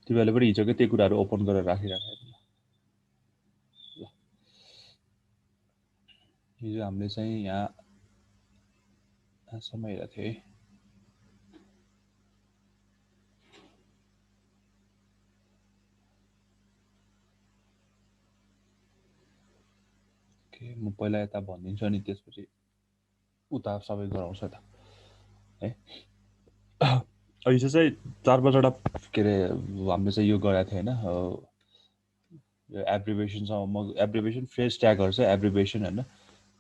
तिमीहरूले पनि हिजोकै त्यो कुराहरू ओपन गरेर राखिराखेको ल हिजो हामीले चाहिँ यहाँसम्म हेरेको थियौँ है म पहिला यता भनिदिन्छु अनि त्यसपछि उता सबै गराउँछ त है हिजो चाहिँ 4-5वटा के अरे हामीले चाहिँ यो गरेको थियो होइन यो एब्रिभेसनसँग म एब्रिभेसन फ्रेज ट्यागहरू चाहिँ एब्रिभेसन होइन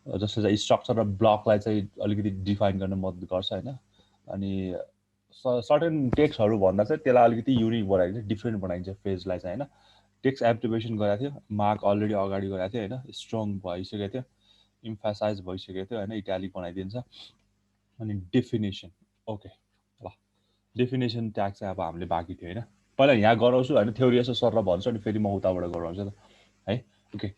जसले चाहिँ स्ट्रक्चर र ब्लकलाई चाहिँ अलिकति डिफाइन गर्न मद्दत गर्छ होइन अनि सर्टेन टेक्स्टहरू भन्दा चाहिँ त्यसलाई अलिकति युनिक बनाइदिन्छ डिफ्रेन्ट बनाइदिन्छ फ्रेजलाई चाहिँ होइन टेक्स्ट एब्रिभेसन गरेको थियो मार्क अलरेडी अगाडि गराएको थियो होइन स्ट्रङ भइसकेको थियो इम्फासाइज भइसकेको थियो होइन इटालिक बनाइदिन्छ अनि डेफिनेसन ओके ल डेफिनेसन ट्याग चाहिँ अब हामीले बाँकी थियो होइन पहिला यहाँ गराउँछु होइन थ्योरी यसो सर भन्छु अनि फेरि म उताबाट गराउँछु त है ओके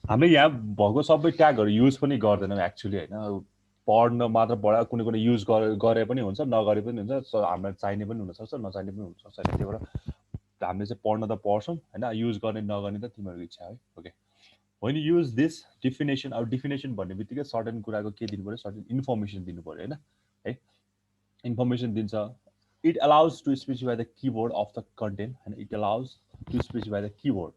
हामीले यहाँ भएको सबै ट्यागहरू युज पनि गर्दैनौँ एक्चुली होइन पढ्न मात्र पढा कुनै कुनै युज गरे पनि हुन्छ नगरे पनि हुन्छ हामीलाई चाहिने पनि हुनसक्छ नचाहिने पनि हुनसक्छ होइन त्यही भएर हामीले चाहिँ पढ्न त पढ्छौँ होइन युज गर्ने नगर्ने त तिमीहरूको इच्छा है okay when you use this definition अब डिफिनेसन भन्ने बित्तिकै सर्टेन कुराको के दिनु पऱ्यो सर्टेन इन्फर्मेसन दिनु पऱ्यो होइन है इन्फर्मेसन दिन्छ it allows to specify the keyword of the content होइन it allows to specify the keyword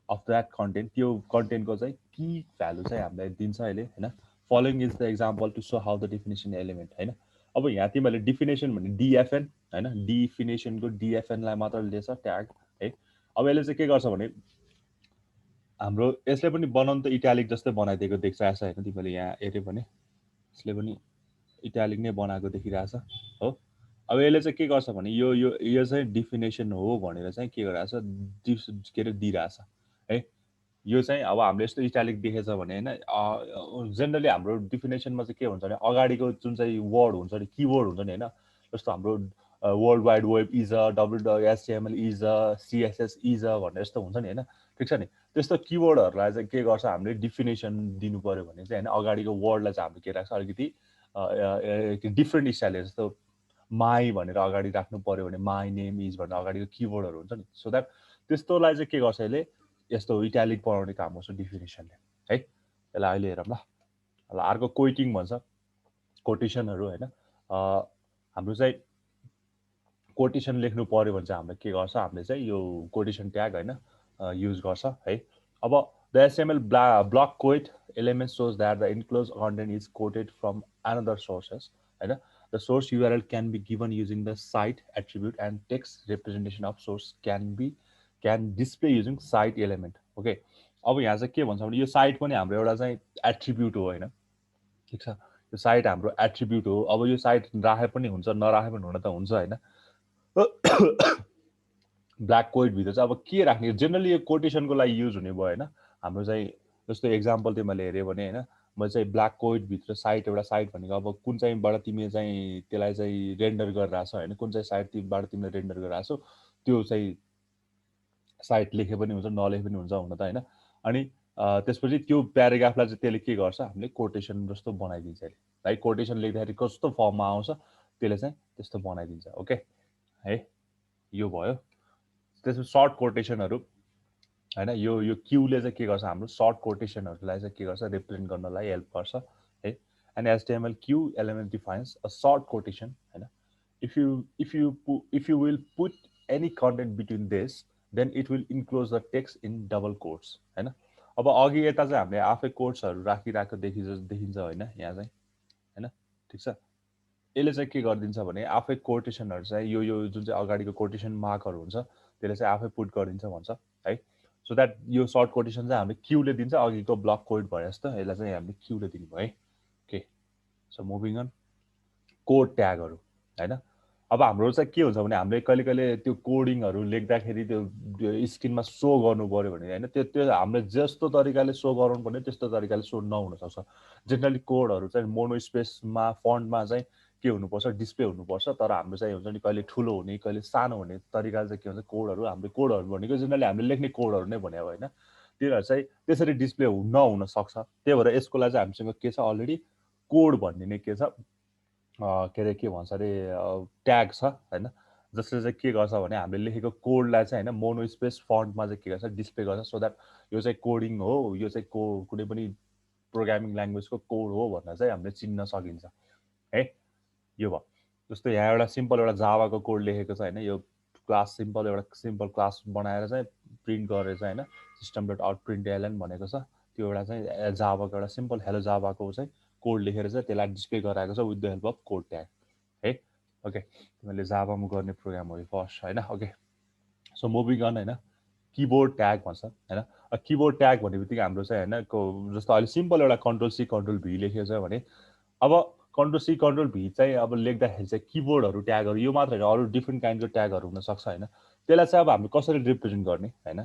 of that content त्यो कन्टेन्टको चाहिँ की भ्यालु चाहिँ हामीलाई दिन्छ अहिले होइन following is the example to so how the definition element होइन अब यहाँ तिमीहरूले डिफिनेसन भने डिएफएन होइन डिफिनेसनको डिएफएनलाई मात्र लिएछ ट्याग है अब यसले चाहिँ के गर्छ भने हाम्रो यसले पनि बनाउनु त इटालिक जस्तै बनाइदिएको देख्छ आशा होइन तिमीले यहाँ हेऱ्यो भने यसले पनि इटालिक नै बनाएको देखिरहेछ हो अब यसले चाहिँ के गर्छ भने यो चाहिँ डिफिनेसन हो भनेर चाहिँ के गरिरहेछ के अरे दिइरहेछ है यो चाहिँ अब हामीले यस्तो इटालिक देखेछ भने होइन जेनरली हाम्रो डिफिनेसनमा चाहिँ के हुन्छ भने अगाडिको जुन चाहिँ वर्ड हुन्छ नि किवर्ड हुन्छ नि होइन जस्तो हाम्रो world wide web is a WSTML is a CSS is a भन्ने यस्तो हुन्छ नि होइन ठिक छ नि त्यस्तो किवर्डहरूलाई चाहिँ के गर्छ हामीले डिफिनेसन दिनु पऱ्यो भने चाहिँ होइन अगाडिको वर्डलाई चाहिँ हामीले के राख्छ अलिकति डिफ्रेन्ट स्टाइलले जस्तो माई भनेर अगाडि राख्नु पऱ्यो भने माई नेम इज भनेर अगाडिको किवर्डहरू हुन्छ नि सो द्याट त्यस्तोलाई चाहिँ के गर्छ यसले यस्तो इटालिक बनाउने काम गर्छ डिफिनेसनले है यसलाई अहिले हेरौँ ल अर्को कोइटिङ भन्छ कोटेसनहरू होइन हाम्रो चाहिँ कोटेसन लेख्नु पऱ्यो भने चाहिँ हामीले के गर्छ हामीले चाहिँ यो कोटेसन ट्याग होइन युज गर्छ है अब the SML block quote element shows that the enclose content is quoted from another sources होइन the source URL can be given using the cite attribute and text representation of source can display using cite element okay अब यहाँ चाहिँ के भन्छ भने यो site पनि हाम्रो एउटा चाहिँ एट्रिब्युट हो होइन ठिक छ यो साइट हाम्रो एट्रिब्युट हो अब यो साइट राखे पनि हुन्छ नराखे पनि हुन त हुन्छ होइन ब्ल्याक कोइटभित्र चाहिँ अब के राख्ने जेनरली यो कोटेसनको लागि युज हुने भयो होइन हाम्रो चाहिँ जस्तो एक्जाम्पल चाहिँ मैले हेऱ्यो भने होइन मैले चाहिँ ब्ल्याक कोइटभित्र साइट एउटा साइट भनेको अब कुन चाहिँबाट तिमीले चाहिँ त्यसलाई चाहिँ रेन्डर गरिरहेको छ होइन कुन चाहिँ साइटबाट तिमीले रेन्डर गरिरहेको छौ त्यो चाहिँ साइट लेखे पनि हुन्छ नलेखे पनि हुन्छ हुन त होइन अनि त्यसपछि त्यो प्याराग्राफलाई चाहिँ त्यसले के गर्छ हामीले कोटेसन जस्तो बनाइदिन्छ अहिले है कोटेसन लेख्दाखेरि कस्तो फर्ममा आउँछ त्यसले चाहिँ त्यस्तो बनाइदिन्छ ओके है यो भयो त्यसपछि सर्ट कोटेसनहरू होइन यो क्यूले चाहिँ के गर्छ हाम्रो सर्ट कोटेसनहरूलाई चाहिँ के गर्छ रिप्रेजेन्ट गर्नलाई हेल्प गर्छ है and HTML Q element defines a short quotation होइन if you will put any content between this then it will enclose the text in double quotes हैन अब अघि यता चाहिँ हामीले आफै कोट्सहरू राखिरहेको देखिन्छ होइन यहाँ चाहिँ हैन ठिक छ यसले चाहिँ के गरिदिन्छ भने आफै कोटेसनहरू चाहिँ यो जुन चाहिँ अगाडिको कोटेसन मार्कहरू हुन्छ त्यसले चाहिँ आफै पुट गरिदिन्छ भन्छ है सो द्याट यो सर्ट कोटेसन चाहिँ हामीले क्यूले दिन्छ अघिको ब्लक कोड भए जस्तो यसलाई चाहिँ हामीले क्यूले दिनुभयो है okay so moving on code ट्यागहरू होइन अब हाम्रो चाहिँ के हुन्छ भने हामीले कहिले कहिले त्यो कोडिङहरू लेख्दाखेरि त्यो स्क्रिनमा सो गर्नु पऱ्यो भने होइन त्यो हामीले जस्तो तरिकाले सो गराउनु पर्ने त्यस्तो तरिकाले सो नहुनसक्छ जेनरली कोडहरू चाहिँ मोनो स्पेसमा फन्टमा चाहिँ के हुनुपर्छ डिस्प्ले हुनुपर्छ तर हाम्रो चाहिँ हुन्छ नि कहिले ठुलो हुने कहिले सानो हुने तरिकाले चाहिँ के हुन्छ कोडहरू हाम्रो कोडहरू भनेको जेनरली हामीले लेख्ने कोडहरू नै भने होइन तिनीहरू चाहिँ त्यसरी डिस्प्ले नहुन सक्छ त्यही भएर यसको लागि चाहिँ हामीसँग के छ अलरेडी कोड भन्ने नै के छ के अरे के भन्छ अरे ट्याग छ होइन जसले चाहिँ के गर्छ भने हामीले लेखेको कोडलाई चाहिँ होइन मोनो स्पेस फन्टमा चाहिँ के गर्छ डिस्प्ले गर्छ सो द्याट यो चाहिँ कोडिङ हो यो चाहिँ कुनै पनि प्रोग्रामिङ ल्याङ्ग्वेजको कोड हो भनेर चाहिँ हामीले चिन्न सकिन्छ है यो भयो जस्तो यहाँ एउटा सिम्पल एउटा जावाको कोड लेखेको छ होइन यो क्लास एउटा सिम्पल क्लास बनाएर चाहिँ प्रिन्ट गरेर चाहिँ होइन system dot out print LN भनेको छ त्यो एउटा चाहिँ जावाको एउटा सिम्पल हेलो जावाको चाहिँ कोड लेखेर चाहिँ त्यसलाई डिस्प्ले गराएको छ with the help of code tag है ओके तिमीले जावामा गर्ने प्रोग्राम हो यो फर्स्ट होइन ओके सो मुभिङ अन होइन किबोर्ड ट्याग भन्छ होइन किबोर्ड ट्याग भन्ने बित्तिकै हाम्रो चाहिँ होइन जस्तो अहिले सिम्पल एउटा कन्ट्रोल सी कन्ट्रोल भी लेखेको छ भने अब कन्ट्रोल सी कन्ट्रोल भी चाहिँ अब लेख्दाखेरि चाहिँ किबोर्डहरू ट्यागहरू यो मात्र होइन अरू डिफ्रेन्ट काइन्डको ट्यागहरू हुनसक्छ होइन त्यसलाई चाहिँ अब हामी कसरी रिप्रेजेन्ट गर्ने होइन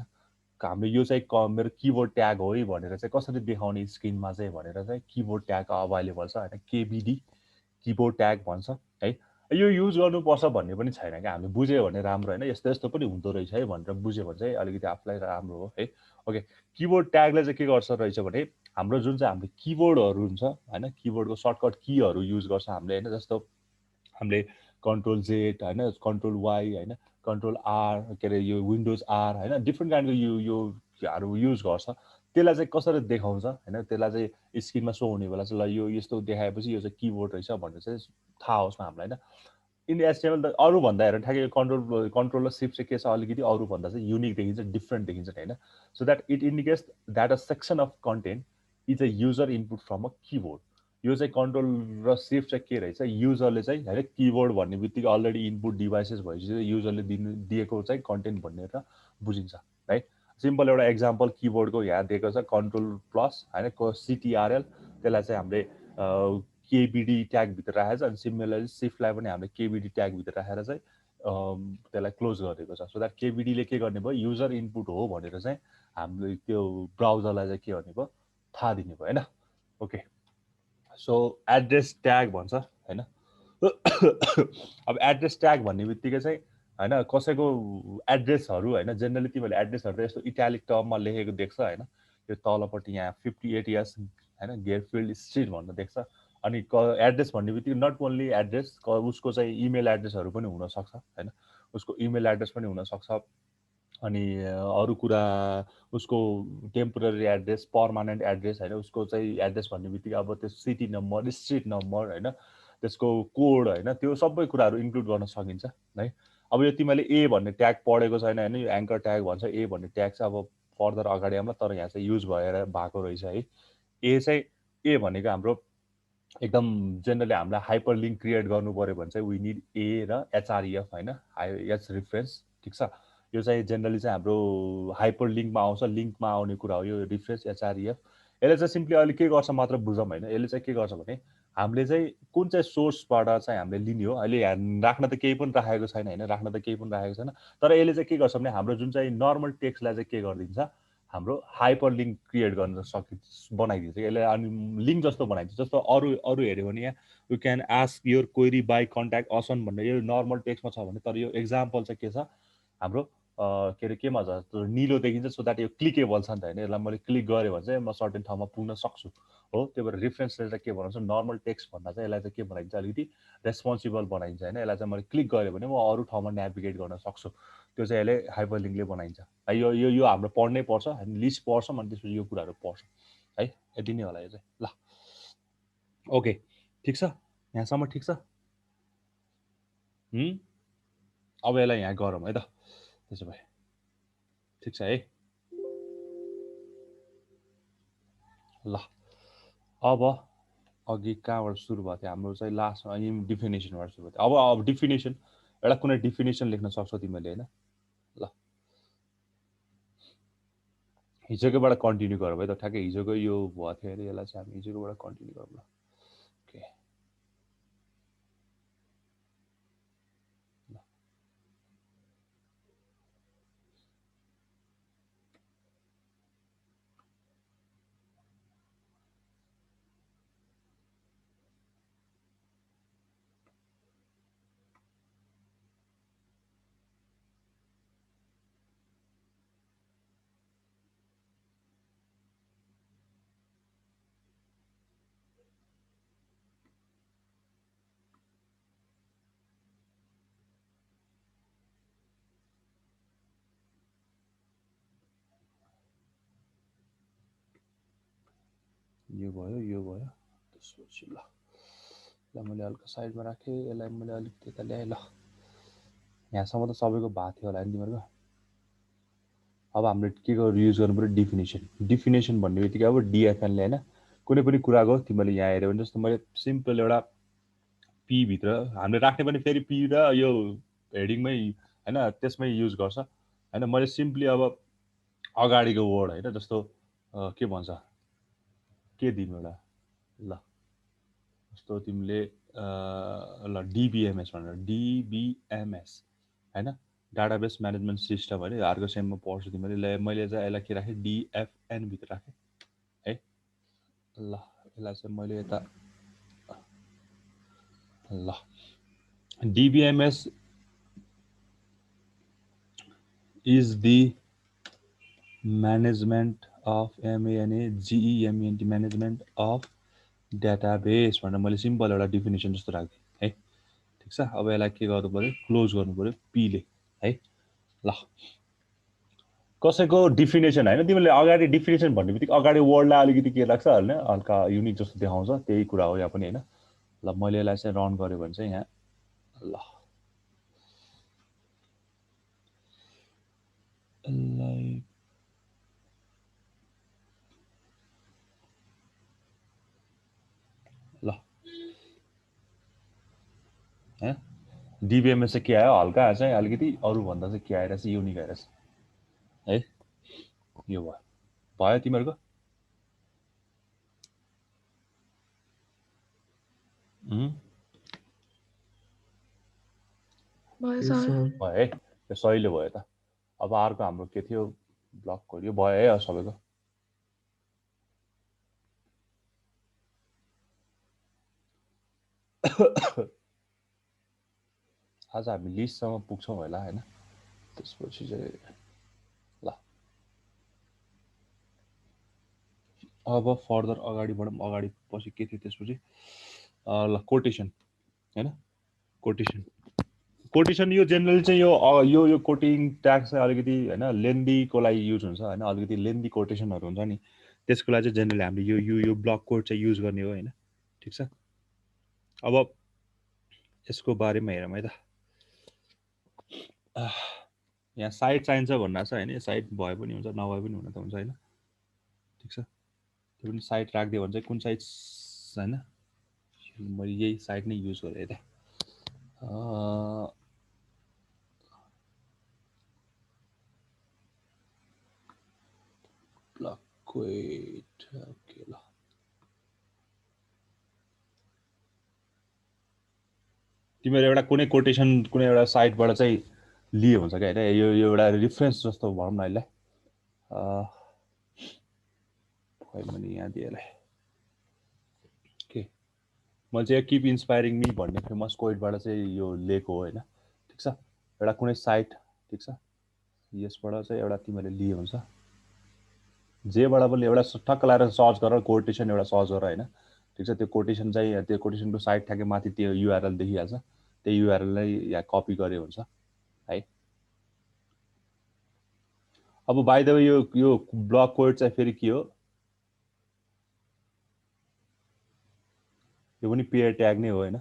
हामीले यो चाहिँ मेरो किबोर्ड ट्याग हो है भनेर चाहिँ कसरी देखाउने स्क्रिनमा चाहिँ भनेर चाहिँ किबोर्ड ट्याग अभाइलेबल छ होइन केबिडी किबोर्ड ट्याग भन्छ है यो युज गर्नुपर्छ भन्ने पनि छैन क्या हामीले बुझ्यो भने राम्रो होइन यस्तो यस्तो पनि हुँदो रहेछ है भनेर बुझ्यो भने चाहिँ अलिकति आफूलाई राम्रो हो है ओके किबोर्ड ट्यागले चाहिँ के गर्छ रहेछ भने हाम्रो जुन चाहिँ हामीले किबोर्डहरू हुन्छ होइन किबोर्डको सर्टकट कीहरू युज गर्छ हामीले होइन जस्तो हामीले कन्ट्रोल जेड होइन कन्ट्रोल वाई होइन कन्ट्रोल आर के अरे यो विन्डोज आर होइन डिफ्रेन्ट काइन्डको योहरू युज गर्छ त्यसलाई चाहिँ कसरी देखाउँछ होइन त्यसलाई चाहिँ स्क्रिनमा सो हुने बेला चाहिँ ल यो यस्तो देखाएपछि यो चाहिँ किबोर्ड रहेछ भनेर चाहिँ थाहा होस् न हामीलाई होइन इन एचटिएमएल त अरूभन्दा हेरेर ठ्याक्कै कन्ट्रोल र सिफ्ट चाहिँ के छ अलिकति अरूभन्दा चाहिँ युनिक देखिन्छ डिफ्रेन्ट देखिन्छ होइन so that it indicates that a section of content is a user input from a keyboard यो चाहिँ कन्ट्रोल र सिफ्ट चाहिँ के रहेछ युजरले चाहिँ होइन किबोर्ड भन्ने बित्तिकै अलरेडी इनपुट डिभाइसेस भएपछि युजरले दिएको चाहिँ कन्टेन्ट भनेर बुझिन्छ है सिम्पल एउटा एक्जाम्पल किबोर्डको यहाँ दिएको छ कन्ट्रोल प्लस होइन सिटिआरएल त्यसलाई चाहिँ हामीले केबिडी ट्यागभित्र राखेको छ अनि सिमिलरली सिफ्टलाई पनि हामीले केबिडी ट्यागभित्र राखेर चाहिँ त्यसलाई क्लोज गरिदिएको छ सो द्याट केबिडीले के गर्ने भयो युजर इनपुट हो भनेर चाहिँ हामीले त्यो ब्राउजरलाई चाहिँ के गर्ने भयो थाहा दिने भयो होइन ओके सो एड्रेस ट्याग भन्छ होइन अब एड्रेस ट्याग भन्ने बित्तिकै चाहिँ होइन कसैको एड्रेसहरू होइन जेनरली तिमीहरूले एड्रेसहरू त यस्तो इटालिक टर्ममा लेखेको देख्छ होइन यो तलपट्टि यहाँ 58 इयर्स होइन गेयरफिल्ड स्ट्रिट भनेर देख्छ अनि एड्रेस भन्ने बित्तिकै नट ओन्ली एड्रेस उसको चाहिँ इमेल एड्रेसहरू पनि हुनसक्छ होइन उसको इमेल एड्रेस पनि हुनसक्छ अनि अरू कुरा उसको टेम्पोररी एड्रेस पर्मानेन्ट एड्रेस होइन उसको चाहिँ एड्रेस भन्ने बित्तिकै अब त्यो सिटी नम्बर स्ट्रिट नम्बर होइन त्यसको कोड होइन त्यो सबै कुराहरू इन्क्लुड गर्न सकिन्छ है अब यो तिमीले ए भन्ने ट्याग पढेको छैन होइन यो एङ्कर ट्याग भन्छ ए भन्ने ट्याग चाहिँ अब फर्दर अगाडि आउँला तर यहाँ चाहिँ युज भएर भएको रहेछ है ए चाहिँ ए भनेको हाम्रो एकदम जेनरली हामीलाई हाइपर लिङ्क क्रिएट गर्नु पऱ्यो भने चाहिँ वी निड ए र एचआरइएफ होइन एच रिफरेन्स ठिक छ यो चाहिँ जेनरली चाहिँ हाम्रो हाइपर लिङ्कमा आउँछ लिङ्कमा आउने कुरा हो यो रिफरेन्स एचआरइएफ यसले चाहिँ सिम्पली अहिले के गर्छ मात्र बुझौँ होइन यसले चाहिँ के गर्छ भने हामीले चाहिँ कुन चाहिँ सोर्सबाट चाहिँ हामीले लिने हो अहिले राख्न त केही पनि राखेको छैन होइन राख्न त केही पनि राखेको छैन तर यसले चाहिँ के गर्छ भने हाम्रो जुन चाहिँ नर्मल टेक्स्टलाई चाहिँ के गरिदिन्छ हाम्रो हाइपर लिङ्क क्रिएट गर्न बनाइदिन्छ यसले अनि लिङ्क जस्तो बनाइदिन्छ जस्तो अरू अरू हेऱ्यो भने यहाँ you can ask your query by contact असन भन्ने यो नर्मल टेक्स्टमा छ भने तर यो एक्जाम्पल चाहिँ के छ हाम्रो के अरे केमा छ निलो देखिन्छ सो द्याट यो क्लिकेबल छ नि त होइन यसलाई मैले क्लिक गरेँ भने चाहिँ म सर्टेन ठाउँमा पुग्न सक्छु हो त्यही भएर रिफरेन्सले चाहिँ के बनाउँछ नर्मल टेक्स्ट भन्दा चाहिँ यसलाई चाहिँ के बनाइदिन्छ अलिकति रेस्पोन्सिबल बनाइन्छ होइन यसलाई चाहिँ मैले क्लिक गरेँ भने म अरू ठाउँमा नेभिगेट गर्न सक्छु त्यो चाहिँ यसले हाइपर लिङ्कले बनाइन्छ यो यो यो हाम्रो पढ्नै पर्छ हामी लिस्ट पढ्छौँ अनि त्यसपछि यो कुराहरू पढ्छौँ है यति नै होला यो चाहिँ ल ओके ठिक छ यहाँसम्म ठिक छ अब यसलाई यहाँ गरौँ है त त्यसो भए ठिक छ है ल अब अघि कहाँबाट सुरु भएको थियो हाम्रो चाहिँ लास्टमा डिफिनेसनबाट सुरु भयो अब डिफिनेसन एउटा कुनै डिफिनेसन लेख्न सक्छौ तिमीले होइन ल हिजोकोबाट कन्टिन्यू गरौँ है त ठ्याक्कै हिजोको यो भएको थियो अरे यसलाई चाहिँ हामी हिजोकोबाट कन्टिन्यू गरौँ ल ओके यो भयो त्यसपछि ल मैले हल्का साइडमा राखेँ यसलाई मैले अलिक त्यता ल्याएँ ल यहाँसम्म त सबैको भएको थियो होला नि तिमीहरूको अब हामीले के युज गर्नु पर्यो डिफिनेसन भन्ने बित्तिकै अब डिएफएनले होइन कुनै पनि कुराको तिमीले यहाँ हेऱ्यो भने जस्तो मैले सिम्पल एउटा पी भित्र हामीले राख्ने पनि फेरि पी र यो हेडिङमै होइन त्यसमै युज गर्छ होइन मैले सिम्पली अब अगाडिको वर्ड होइन जस्तो के भन्छ के दिनु एउटा ल जस्तो तिमीले ल डिबिएमएस भनेर डिबिएमएस होइन डाटाबेस म्यानेजमेन्ट सिस्टम होइन अर्को सेममा पढ्छु तिमीले मैले चाहिँ यसलाई के राखेँ डिएफएन भित्र राखेँ है ल यसलाई चाहिँ मैले यता ल DBMS is the management of MANAGEMENT management of database भनेर मैले सिम्पल एउटा डिफिनेसन जस्तो राखिदिएँ है ठिक छ अब यसलाई के गर्नु पऱ्यो क्लोज गर्नु पऱ्यो पीले है ल कसैको डिफिनेसन होइन तिमीले अगाडि डिफिनेसन भन्ने बित्तिकै अगाडि वर्डलाई अलिकति के लाग्छ होइन हल्का युनिक जस्तो देखाउँछ त्यही कुरा हो यहाँ पनि होइन ल मैले यसलाई चाहिँ रन गरेँ भने चाहिँ यहाँ ल ल डिबिएमएस चाहिँ के आयो हल्का चाहिँ अलिकति अरूभन्दा चाहिँ के आइरहेछ युनिक आइरहेछ है यो भयो तिमीहरूको भयो है यो सहिले भयो त अब अर्को हाम्रो के थियो ब्लक यो भयो है सबैको आज हामी लिस्टसम्म पुग्छौँ होला होइन त्यसपछि चाहिँ ल अब फर्दर अगाडि बढौँ अगाडि पछि के थियो त्यसपछि ल कोटेसन होइन कोटेसन यो जेनरली चाहिँ यो कोटिङ ट्याग चाहिँ अलिकति होइन लेन्दीको लागि युज हुन्छ होइन अलिकति लेन्दी कोटेसनहरू हुन्छ नि त्यसको लागि चाहिँ जेनरली हामीले यो ब्लक कोड चाहिँ युज गर्ने हो होइन ठिक छ अब यसको बारेमा हेरौँ है त यहाँ साइट चाहिन्छ भन्ना छ होइन साइट भए पनि हुन्छ नभए पनि हुन त हुन्छ होइन ठिक छ त्यो पनि साइट राखिदियो भने चाहिँ कुन साइट होइन मैले यही साइट नै युज गरेँ त ब्लक कोड ओके ल तिमीहरू एउटा कुनै कोटेसन कुनै एउटा साइटबाट चाहिँ लियो हुन्छ क्या होइन यो एउटा रिफरेन्स जस्तो भनौँ न यसलाई मैले यहाँ दिएँ यसलाई के मैले चाहिँ किप इन्सपायरिङ मी भन्ने फेमस कोइटबाट चाहिँ यो लिएको हो होइन ठिक छ एउटा कुनै साइट ठिक छ यसबाट चाहिँ एउटा तिमीहरूले लियो हुन्छ जेबाट पनि एउटा ठक्क लगाएर सर्च गरेर कोटेसन एउटा सर्च गरेर होइन ठिक छ त्यो कोटेसन चाहिँ त्यो कोटेसनको साइट ठ्याक्कै माथि त्यो युआरएल देखिहाल्छ त्यही युआरएललाई यहाँ कपी गरे हुन्छ है अब बाइ द वे यो ब्लक कोड चाहिँ फेरि के हो यो पनि पेयर ट्याग नै हो होइन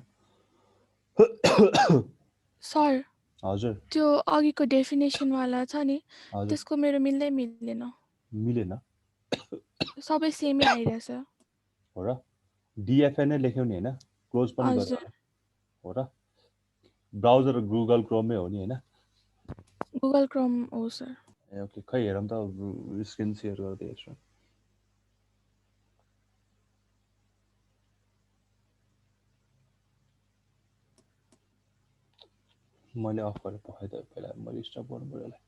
सर हजुर त्यो अघिको डेफिनेसन वाला छ नि त्यसको मेरो मिलेन सबै सेमै आइरहेछ हो र डिएफएन नै लेख्यौ नि होइन क्लोज पनि गर्यो हो र ब्राउजर गुगल क्रोममै हो नि होइन गुगल क्रोम हो सर ए ओके खै हेरौँ त स्क्रिन सेयर गर्दै हेर्छु मैले अफ गरेर पठाइदिएँ पहिला मैले स्टप गर्नु पर्यो होला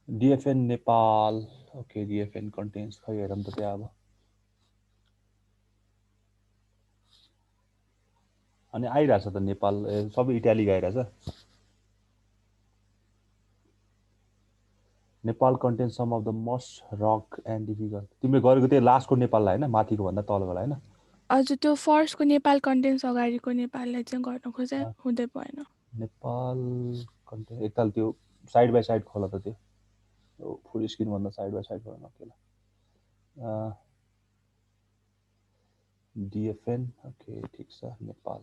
डिएफएन नेपाल ओके डिएफएन कन्टेन्ट्स खै हेरौँ त त्यहाँ अब अनि आइरहेछ त नेपाल सबै इटालिक आइरहेछ Nepal content some of the most rock and difficult तिमीले गरेको त्यही लास्टको नेपाललाई होइन माथिको भन्दा तलकोलाई होइन हजुर त्यो फर्स्टको नेपाल कन्टेन्ट्स अगाडिको नेपाललाई चाहिँ गर्न खोजे हुँदै भएन। नेपाल कन्टेन्ट एकताल त्यो साइड बाई साइड खोला त त्यो फुल स्क्रिन भन्दा साइड बाई साइड खोला नकेला डिएफएन ओके ठिक छ नेपाल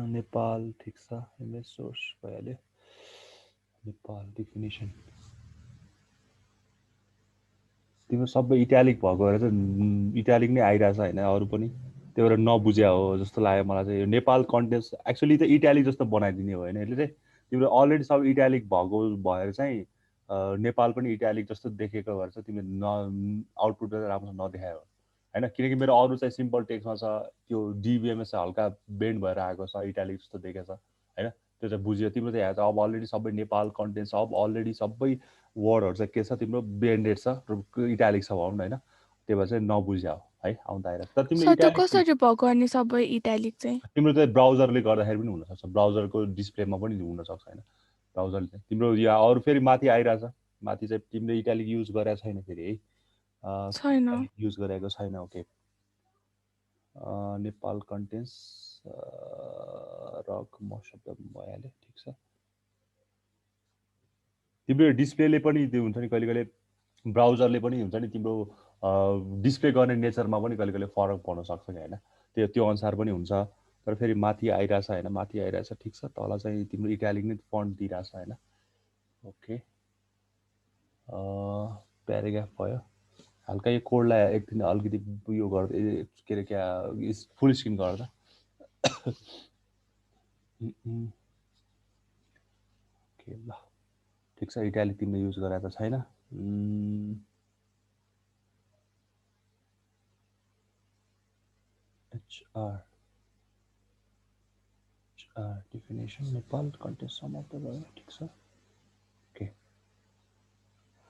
नेपाल ठिक छ इमेज सोर्स भइहाल्यो नेपाल डेफिनेसन तिम्रो सबै इट्यालिक भएको भएर चाहिँ इट्यालिक नै आइरहेछ होइन अरू पनि त्यो भएर नबुझ्या हो जस्तो लाग्यो मलाई चाहिँ यो नेपाल कन्टेन्ट्स एक्चुअली त इट्यालिक जस्तो बनाइदिने हो होइन यसले चाहिँ तिम्रो अलरेडी सब इट्यालिक भएको भएर चाहिँ नेपाल पनि इट्यालिक जस्तो देखेको भएर चाहिँ तिमीले आउटपुट राम्रोसँग नदेखायो होइन किनकि मेरो अरू चाहिँ सिम्पल टेक्स्टमा छ त्यो डिबिएमएस हल्का बेन्ड भएर आएको छ इट्यालिक जस्तो देखेको छ होइन त्यो चाहिँ बुझ्यो तिम्रो चाहिँ हेर्छ अब अलरेडी सबै नेपाल कन्टेन्ट सब अलरेडी सबै वर्डहरू चाहिँ के छ तिम्रो बेन्डेड छ इट्यालिक छ भनौँ न होइन त्यो भएर चाहिँ नबुझ्या हो है आउँदा आएर तर तिम्रो सर त्यो इट्यालिक कसरी भएको अनि सबै इट्यालिक चाहिँ तिम्रो चाहिँ ब्राउजरले गर्दाखेरि पनि हुनसक्छ ब्राउजरको डिस्प्लेमा पनि हुनसक्छ होइन ब्राउजरले चाहिँ तिम्रो या अरू फेरि माथि आइरहेछ माथि चाहिँ तिमीले इट्यालिक युज गरेको छैन फेरि है छैन युज गरेको छैन ओके नेपाल कन्टेन्ट्स रक म शब्द भइहाल्यो ठिक छ तिम्रो डिस्प्लेले पनि त्यो हुन्छ नि कहिले कहिले ब्राउजरले पनि हुन्छ नि तिम्रो डिस्प्ले गर्ने नेचरमा पनि कहिले कहिले फरक पर्न सक्छ नि होइन त्यो अनुसार पनि हुन्छ तर फेरि माथि आइरहेछ होइन माथि आइरहेछ ठिक छ तल चाहिँ तिम्रो इट्यालिक नै फन्ट दिइरहेछ होइन ओके प्याराग्राफ भयो हल्का यो कोडलाई एकदिन अलिकति उयो गर्दा के अरे क्या फुल स्क्रिन गर्दा ओके ल ठिक छ इट्यालिक तिमीले युज गरेको छैन HR डेफिनेसन नेपाल कन्टेन्ट समाप्त भयो ठिक छ ओके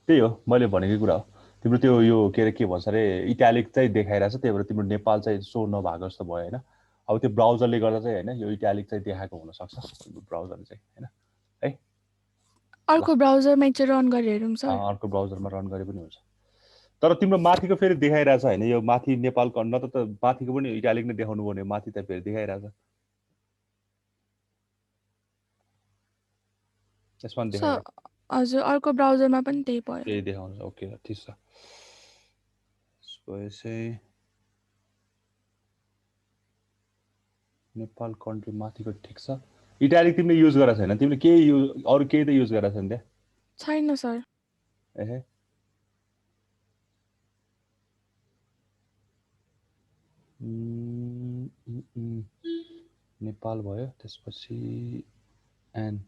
त्यही हो मैले भनेकै कुरा हो तिम्रो त्यो यो के अरे के भन्छ अरे इट्यालिक चाहिँ देखाइरहेछ त्यही भएर तिम्रो नेपाल चाहिँ सो नभएको जस्तो भयो होइन अब त्यो ब्राउजरले गर्दा चाहिँ होइन यो इट्यालिक चाहिँ देखाएको हुनसक्छ ब्राउजरले चाहिँ होइन है अर्को ब्राउजरमा चाहिँ रन गरेर हेरौँ सर अर्को ब्राउजरमा रन गरे पनि हुन्छ तर तिम्रो माथिको फेरि देखाइरहेछ होइन यो माथि नेपालको न त माथिको पनि इट्यालिक नै देखाउनु पर्ने माथि त फेरि देखाइरहेछ यसमा पनि देखाइरहेछ हजुर अर्को ब्राउजरमा पनि त्यही भयो त्यही देखाउँछ ओके ठिक छ चाहिँ नेपाल कन्ट्री माथिको ठिक छ इट्यालिक तिमीले युज गरेको छैन तिमीले केही युज अरू केही त युज गरेको छैन त्यहाँ छैन सर एहे नेपाल भयो त्यसपछि एन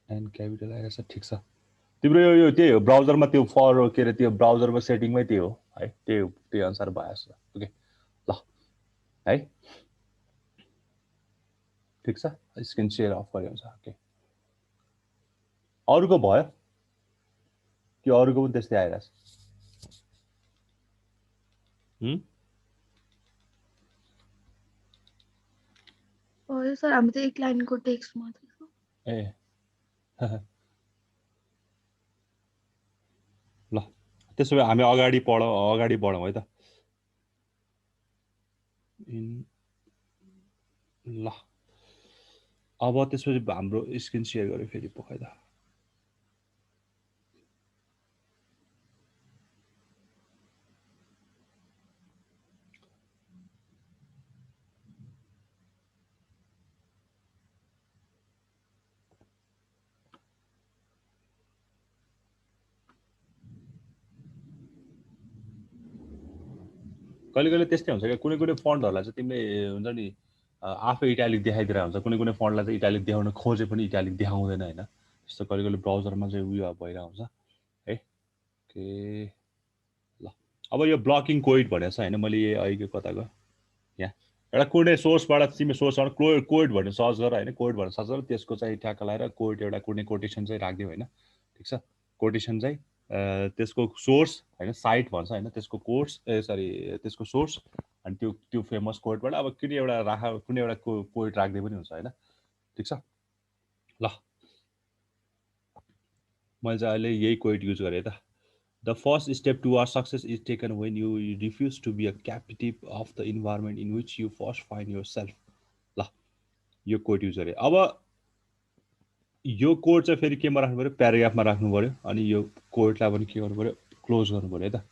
क्यापिटल आइरहेछ ठिक छ तिम्रो यो त्यही हो ब्राउजरमा त्यो फर के अरे त्यो ब्राउजरमा सेटिङमै त्यही हो है त्यही अनुसार भयो ओके ल है ठिक छ स्क्रिन सेयर अफ गरे हुन्छ ओके अरूको भयो कि अरूको पनि त्यस्तै आइरहेछ भयो सर हाम्रो त एक लाइनको टेक्स्ट मात्रै छ ए ल त्यसो भए हामी अगाडि बढौँ है त ल अब त्यसपछि हाम्रो स्क्रिन सेयर गऱ्यो फेरि पखाइदा कहिले कहिले त्यस्तै हुन्छ क्या कुनै कुनै फन्टहरूलाई चाहिँ तिमीले हुन्छ नि आफै इट्यालिक देखाइदिएर हुन्छ कुनै फन्टलाई चाहिँ इट्यालिक देखाउन खोजे पनि इट्यालिक देखाउँदैन होइन त्यस्तो कहिले कहिले ब्राउजरमा चाहिँ उयो भइरहेको हुन्छ है के ल अब यो ब्लकिङ कोइड भनेको छ होइन मैले अहिले कता गयो यहाँ एउटा कुनै सोर्सबाट तिमी सोर्सबाट कोइड भनेर सर्च गर होइन कोइड भनेर सर्च गर त्यसको चाहिँ ठ्याक्क लगाएर कोइड एउटा कुनै कोटेसन चाहिँ राखिदियो होइन ठिक छ कोटेसन चाहिँ त्यसको सोर्स होइन साइट भन्छ होइन त्यसको कोर्स त्यसको सोर्स अनि त्यो फेमस कोडबाट अब कुनै एउटा कुनै एउटा कोड राख्दै पनि हुन्छ होइन ठिक छ ल मैले चाहिँ अहिले यही क्वेट युज गरेँ त The first step towards success is taken when you refuse to be a captive of the environment in which you first find yourself. ल यो कोट युज गरेँ अब यो कोड चाहिँ फेरि केमा राख्नु पऱ्यो प्याराग्राफमा राख्नु पऱ्यो अनि यो कोडलाई पनि के गर्नु पऱ्यो क्लोज गर्नु पऱ्यो है त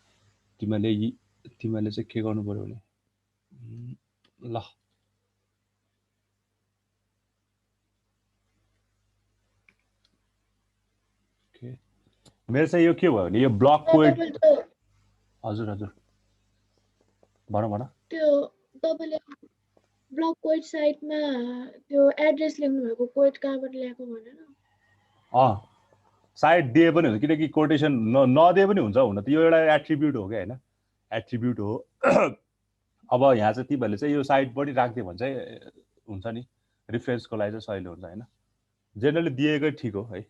तिमीहरूले चाहिँ के गर्नु पऱ्यो भने ल मेरो चाहिँ यो के भयो भने यो ब्लक कोड हजुर हजुर भन त्यो तपाईले ब्लक कोड साइटमा त्यो एड्रेस लेख्नु भएको कोड कहाँबाट ल्याएको भनेर साइट दिए पनि हुन्छ किनकि कोटेसन नदिए पनि हुन्छ हुन त यो एउटा एट्रिब्युट हो क्या हैन एट्रिब्युट हो अब यहाँ चाहिँ तिमीहरूले चाहिँ यो साइट पनि राख्दियो भने चाहिँ हुन्छ नि रिफरेन्सको लागि चाहिँ सजिलो हुन्छ हैन जेनरली दिएकै ठिक हो है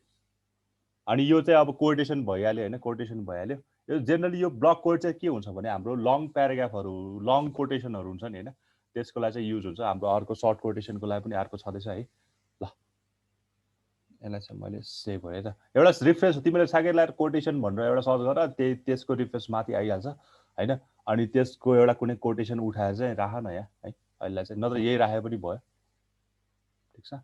अनि यो चाहिँ अब कोटेसन भइहाल्यो हैन कोटेसन भइहाल्यो यो जेनरली यो ब्लक कोड चाहिँ के हुन्छ भने हाम्रो लङ प्याराग्राफहरू लङ कोटेसनहरू हुन्छ नि हैन त्यसको लागि चाहिँ युज हुन्छ हाम्रो अर्को सर्ट कोटेसनको लागि पनि अर्को छँदैछ है ल यसलाई चाहिँ मैले सेभ गरेँ त एउटा रिफ्रेस तिमीले सागै लगाएर कोटेसन भनेर एउटा सर्च गर त्यसको रिफ्रेस माथि आइहाल्छ हैन अनि त्यसको एउटा कुनै कोटेसन उठाएर चाहिँ राख न यहाँ है अहिले चाहिँ नत्र यही राखे पनि भयो ठीक छ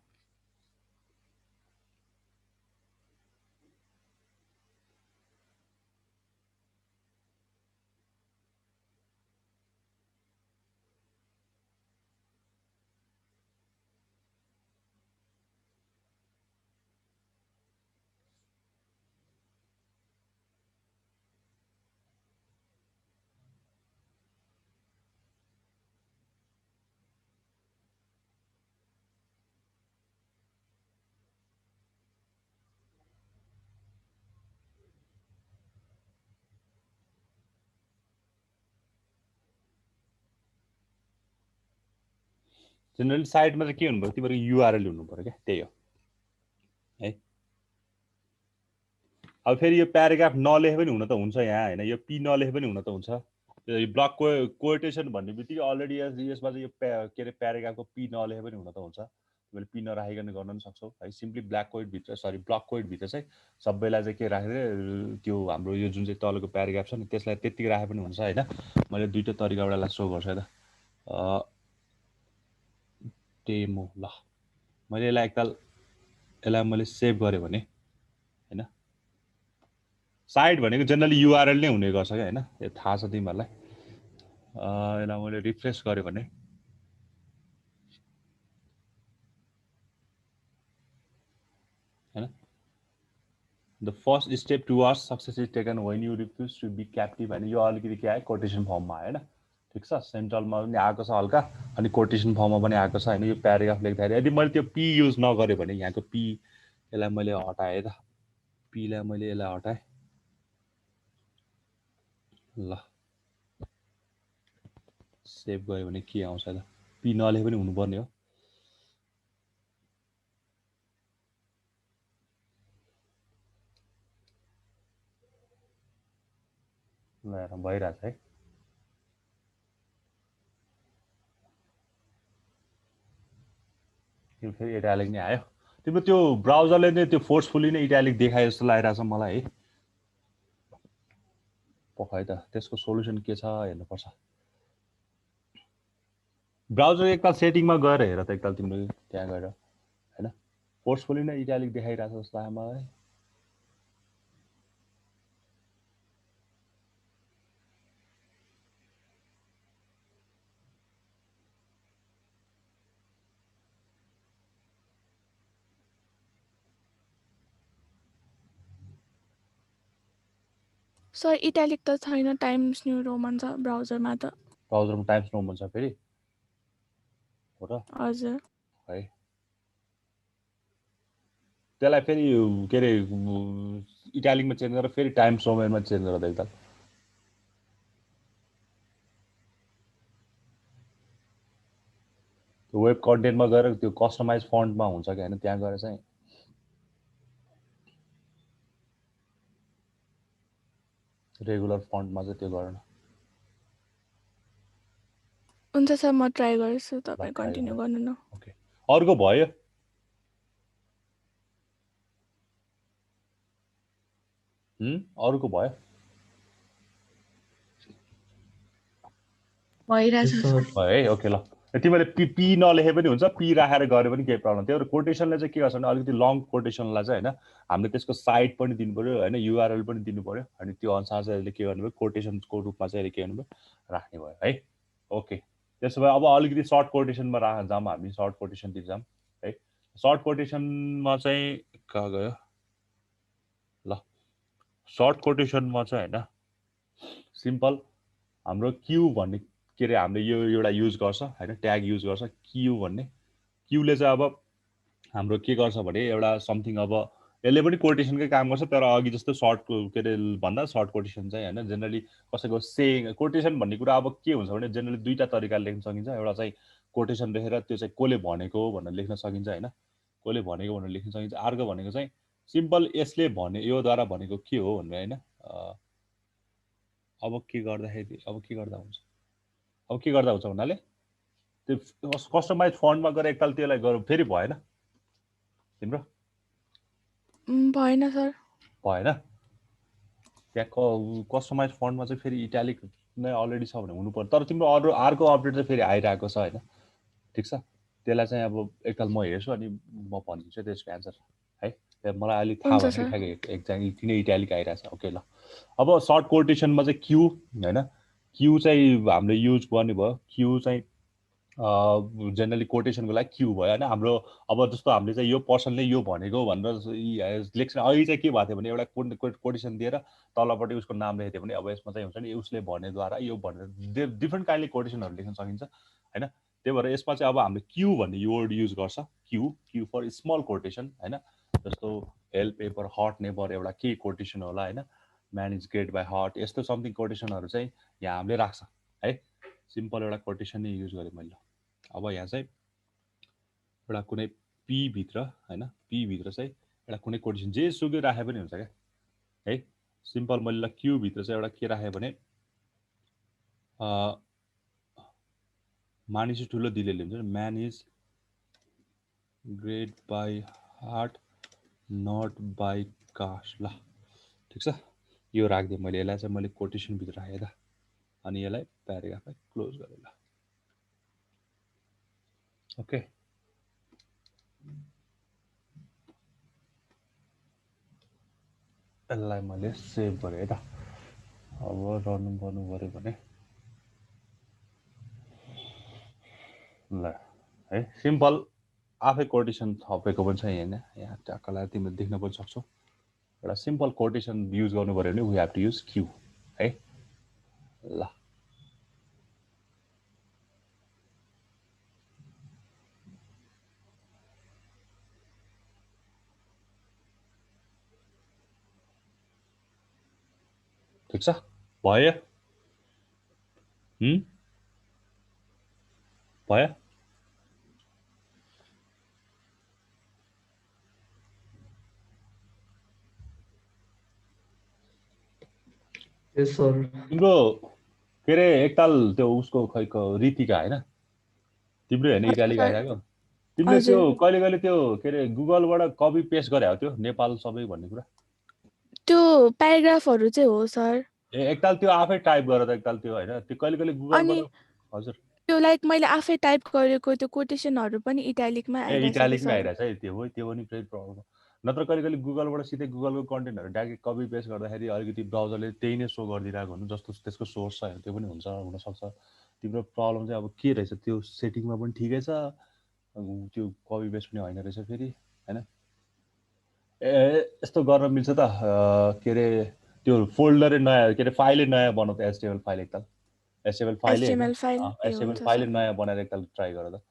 जेनरली साइटमा चाहिँ के हुनुपर्छ तिमीहरूको युआरएल हुनु पर्यो क्या त्यही हो है अब फेरि यो प्याराग्राफ नलेखे पनि हुन त हुन्छ यहाँ हैन यो पी नलेखे पनि हुन त हुन्छ यो ब्लक कोटेसन भन्ने बित्तिकै अलरेडी यसमा चाहिँ यो के अरे प्याराग्राफको पी नलेखे पनि हुन त हुन्छ तिमीले पी नराखिकन गर्न पनि सक्छौ है सिम्पली ब्ल्याक कोड भित्र सरी ब्लक कोड भित्र चाहिँ सबैलाई चाहिँ के राखेर त्यो हाम्रो यो जुन चाहिँ तलको प्याराग्राफ छ नि त्यसलाई त्यतिकै राखे पनि हुन्छ हैन मैले दुईटा तरिकाबाटलाई सो गर्छु है त डेमो ल मैले यसलाई एकताल यसलाई मैले सेभ गरेँ भने हैन साइट भनेको जेनरली युआरएल नै हुने गर्छ क्या हैन यो थाहा छ तिमीहरूलाई यसलाई मैले रिफ्रेस गरेँ भने हैन the first step towards success is taken when you refuse to be captive हैन यो अलिकति के आयो कोटेसन फर्ममा हैन ठीक छ सेन्ट्रलमा पनि आएको छ हल्का अनि कोटेसन फर्ममा पनि आएको छ हैन यो प्याराग्राफ लेख्दाखेरि यदि मैले त्यो पी युज नगरे भने यहाँको पी यसलाई मैले हटाएँ त पीलाई मैले यसलाई हटाएँ ल सेभ गयो भने के आउँछ त पी नलेखे पनि हुनुपर्ने हो ल हेर भइरहेछ है त्यो फेरि इटालिक नै आयो तिम्रो त्यो ब्राउजरले नै त्यो फोर्सफुली नै इटालिक देखाए जस्तो लागिरहेछ मलाई है पखाइ त त्यसको सोलुसन के छ हेर्नुपर्छ ब्राउजर एकताल सेटिङमा गएर हेर त एकताल तिम्रो त्यहाँ गएर हैन फोर्सफुली नै इटालिक देखाइरहेछ जस्तो लाग्यो मलाई सर इटालिक त छैन टाइम्स न्यू रोमन छ ब्राउजरमा त ब्राउजरमा टाइम्स न्यू रोमन छ फेरि हो र हजुर है त्यसलाई फेरि के अरे इटालिकमा चेन्ज गरेर फेरि टाइम्स रोमनमा चेन्ज गरेर एकताल त्यो वेब कन्टेन्टमा गएर त्यो कस्टमाइज फन्टमा हुन्छ कि हैन त्यहाँ गएर चाहिँ रेगुलर फन्टमा चाहिँ त्यो गर्न हुन्छ सर म ट्राई गर्छु तपाईँ कन्टिन्यू गर्नु न ओके अर्को भयो अरूको भयो भइरहेछ भयो है ओके ल तिमीले पी नलेखे पनि हुन्छ पी राखेर गरे पनि केही प्रब्लम त्यही भएर कोटेसनले चाहिँ के गर्छ भने अलिकति लङ कोटेसनलाई चाहिँ होइन हामीले त्यसको साइड पनि दिनु पर्यो होइन युआरएल पनि दिनु पर्यो अनि त्यो अनुसार चाहिँ अहिले के गर्नुभयो कोटेसनको रूपमा चाहिँ अहिले के गर्नुभयो राख्ने भयो है ओके त्यसो भए अब अलिकति सर्ट कोटेसनमा जाऊँ हामी सर्ट कोटेसनतिर जाऊँ है सर्ट कोटेसनमा चाहिँ कहाँ गयो ल सर्ट कोटेसनमा चाहिँ होइन सिम्पल हाम्रो क्यु भन्ने के अरे हामीले यो एउटा युज गर्छ होइन ट्याग युज गर्छ क्यु भन्ने क्युले चाहिँ अब हाम्रो के गर्छ भने एउटा समथिङ अब यसले पनि कोटेसनकै काम गर्छ तर अघि जस्तो सर्ट के अरे भन्दा सर्ट कोटेसन चाहिँ होइन जेनरली कसैको कोटेसन भन्ने कुरा अब के हुन्छ भने जेनरली दुईवटा तरिकाले लेख्न सकिन्छ एउटा चाहिँ कोटेसन लेखेर त्यो चाहिँ कसले भनेको भनेर लेख्न सकिन्छ होइन कसले भनेको भनेर लेख्न सकिन्छ अर्को भनेको चाहिँ सिम्पल यसले भने योद्वारा भनेको के हो भनेर होइन अब के गर्दा हुन्छ भन्नाले त्यो कस्टमाइज फन्टमा गएर एकताल त्यसलाई गरौँ फेरि भएन तिम्रो भएन सर भएन त्यहाँ कस्टमाइज फन्टमा चाहिँ फेरि इटालिक नै अलरेडी छ भने हुनु पर्यो तर तिम्रो अर्को अपडेट चाहिँ फेरि आइरहेको छ होइन ठिक छ त्यसलाई चाहिँ अब एकताल म हेर्छु अनि म भनिदिन्छु त्यसको एन्सर है त्यहाँ मलाई अलिक थाहा हुन्छ भएन सर एक्ज्याक्टली किन इटालिक आइरहेछ ओके ल अब सर्ट कोटेसनमा चाहिँ क्यु होइन क्यु चाहिँ हामीले युज गर्ने भयो क्यु चाहिँ जेनरली कोटेसनको लागि क्यु भयो होइन हाम्रो अब जस्तो हामीले चाहिँ यो पर्सनले यो भनेको भनेर लेख्छ अहिले चाहिँ के भएको थियो भने एउटा कोटेसन दिएर तलपट्टि उसको नाम लेखेको थियो भने अब यसमा चाहिँ हुन्छ नि उसले भनेद्वारा यो भनेर डिफ्रेन्ट काइन्डले कोटेसनहरू लेख्न सकिन्छ होइन त्यही भएर यसमा चाहिँ अब हामीले क्यु भन्ने यो वर्ड युज गर्छ क्यु फर स्मल कोटेसन होइन जस्तो हेल्प पेपर हट नेबर एउटा के कोटेसन होला होइन man is great by hot यस्तो समथिङ कोटेसनहरू चाहिँ यहाँ हामीले राख्छ है सिम्पल एउटा कोटेसन नै युज गरेँ मैले अब यहाँ चाहिँ एउटा कुनै पीभित्र होइन पीभित्र चाहिँ एउटा कुनै कोटेसन जेसुकै राखे पनि हुन्छ क्या है सिम्पल मैले ल क्युभित्र चाहिँ एउटा के राखेँ भने मानिस ठुलो दिलेले हुन्छ नि man is great by heart not by caste ल ठिक छ यो राखिदिएँ मैले यसलाई चाहिँ मैले कोटेसनभित्र राखेँ त अनि यसलाई प्याराग्राफलाई क्लोज गरेँ ल ओके यसलाई मैले सेभ गरेँ है त अब रन गर्नु पऱ्यो भने ल है सिम्पल आफै कोटेसन थपेको पनि छ यहाँ ट्याक्कलाई तिमीले देख्न पनि सक्छौ एउटा सिम्पल कोटेसन युज गर्नु पऱ्यो भने we have to use Q है ल ठिक छ भयो भयो तिम्रो के अरे एकताल त्यो उसको खैको रीतिका होइन तिम्रो होइन इटालिक आइरहेको तिमीले त्यो कहिले कहिले त्यो के अरे गुगलबाट कपी पेस्ट गरे हो त्यो नेपाल सबै भन्ने कुरा त्यो प्याराग्राफहरू चाहिँ हो सर ए एकताल त्यो आफै टाइप गरेर एकताल त्यो होइन त्यो कहिले कहिले गुगलबाट हजुर त्यो लाइक मैले आफै टाइप गरेको त्यो कोटेसनहरू पनि इटालिकमा आइरहेछ इटालिकमा आइरहेछ है त्यो हो त्यो पनि फेरि प्रब्लम नत्र कहिले कहिले गुगलबाट सिधै गुगलको कन्टेन्टहरू डाइरेक्ट कपी पेस्ट गर्दाखेरि अलिकति ब्राउजरले त्यही नै सो गरिदिरहेको हुनु जस्तो त्यसको सोर्स छ त्यो पनि हुनसक्छ तिम्रो प्रब्लम चाहिँ अब के रहेछ त्यो सेटिङमा पनि ठिकै छ त्यो कपी पेस्ट पनि होइन रहेछ फेरि होइन यस्तो गर्न मिल्छ त के अरे त्यो फोल्डरै नयाँ के अरे फाइलै नयाँ बनाउँछ एचटिएमएल फाइल एकताल एचटिएमएल फाइलै नयाँ बनाएर एकताल ट्राई गर त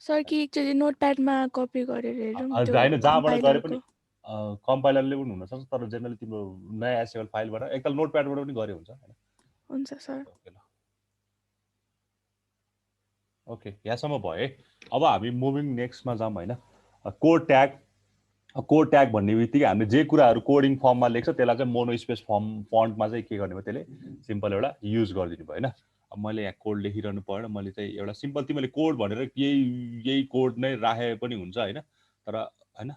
सर कि एकचोटि नोटप्याडमा कपी गरेर हेरौँ त्यो होइन जहाँबाट गरे पनि कम्पाइलरले पनि हुनसक्छ तर जेनरली तिम्रो नयाँ एचटिएमएल फाइलबाट एकताल नोटप्याडबाट पनि गरे हुन्छ हैन हुन्छ सर ओके यहाँसम्म भयो है अब हामी मुभिङ नेक्स्टमा जाऊँ होइन कोड ट्याग भन्ने बित्तिकै हामीले जे कुराहरू कोडिङ फर्ममा लेख्छ त्यसलाई चाहिँ मोनो स्पेस फन्टमा चाहिँ के गर्ने भयो त्यसले सिम्पल एउटा युज गरिदिनु भयो होइन अब मैले यहाँ कोड लेखिरहनु परेन मैले चाहिँ एउटा सिम्पल तिमीले कोड भनेर यही कोड नै राखे पनि हुन्छ होइन तर होइन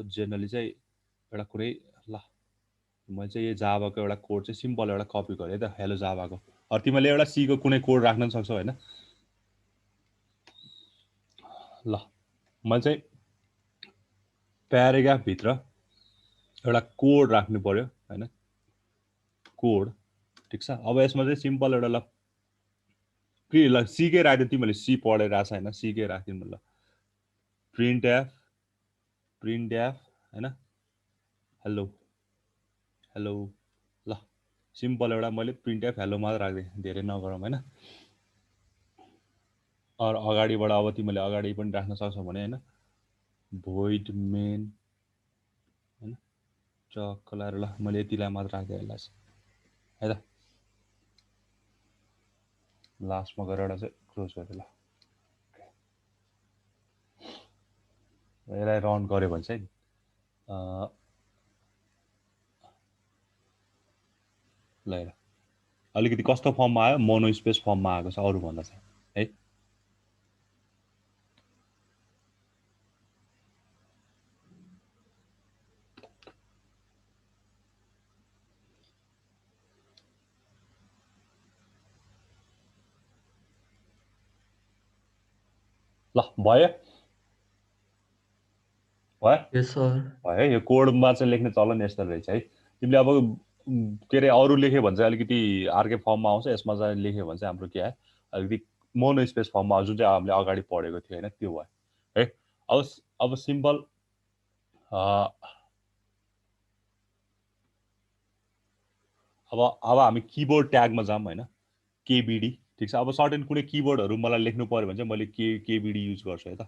जेनरली चाहिँ एउटा कुरै ल मैले चाहिँ यो जाभाको एउटा कोड चाहिँ सिम्पल एउटा कपी गरेँ त हेलो जाभाको। अरू तिमीले एउटा सी को कुनै कोड राख्न सक्छौ हैन। ल मैले चाहिँ प्याराग्राफ भित्र एउटा कोड राख्नु पर्यो हैन, कोड ठीक छ। अब यसमा चाहिँ सिम्पल एउटा ल सी कै राख्दिनु, तिमीले सी पढेर आछ हैन, सी कै राख्दिनु ल। प्रिन्ट एफ हैन, हेलो हेलो ल सिम्पल एउटा मैले प्रिन्ट एफ हेलो मात्र राख्दिएँ, धेरै नगरौँ हैन। अरू अगाडिबाट अब तिमीले अगाडि पनि राख्न सक्छौ भने हैन, भोइड मेन हैन चक्कलाएर ल मैले यतिलाई मात्र राख्दिएँ यसलाई है त। लास्टमा गएर एउटा चाहिँ क्लोज गरेँ ल। यसलाई रन गर्यो भने चाहिँ ल हेर अलिकति कस्तो फर्ममा आयो, मोनो स्पेस फर्ममा आएको छ अरू भन्दा चाहिँ है। ल भयो भयो यस सर। भयो। यो कोडमा चाहिँ लेख्ने चलन यस्तो रहेछ है। तिमीले अब के अरे अरू लेख्यो भने चाहिँ अलिकति अर्कै फर्ममा आउँछ, यसमा चाहिँ लेख्यो भने चाहिँ हाम्रो के आयो अलिकति मोनो स्पेस फर्ममा आउँछ, जुन चाहिँ हामीले अगाडि पढेको थियो होइन त्यो भयो है। अब सिम्पल अब हामी किबोर्ड ट्यागमा जाऊँ होइन, केबिडी ठिक छ। अब सर्टेन कुनै किबोर्डहरू मलाई लेख्नु पऱ्यो भने चाहिँ मैले केबिडी युज गर्छु है त।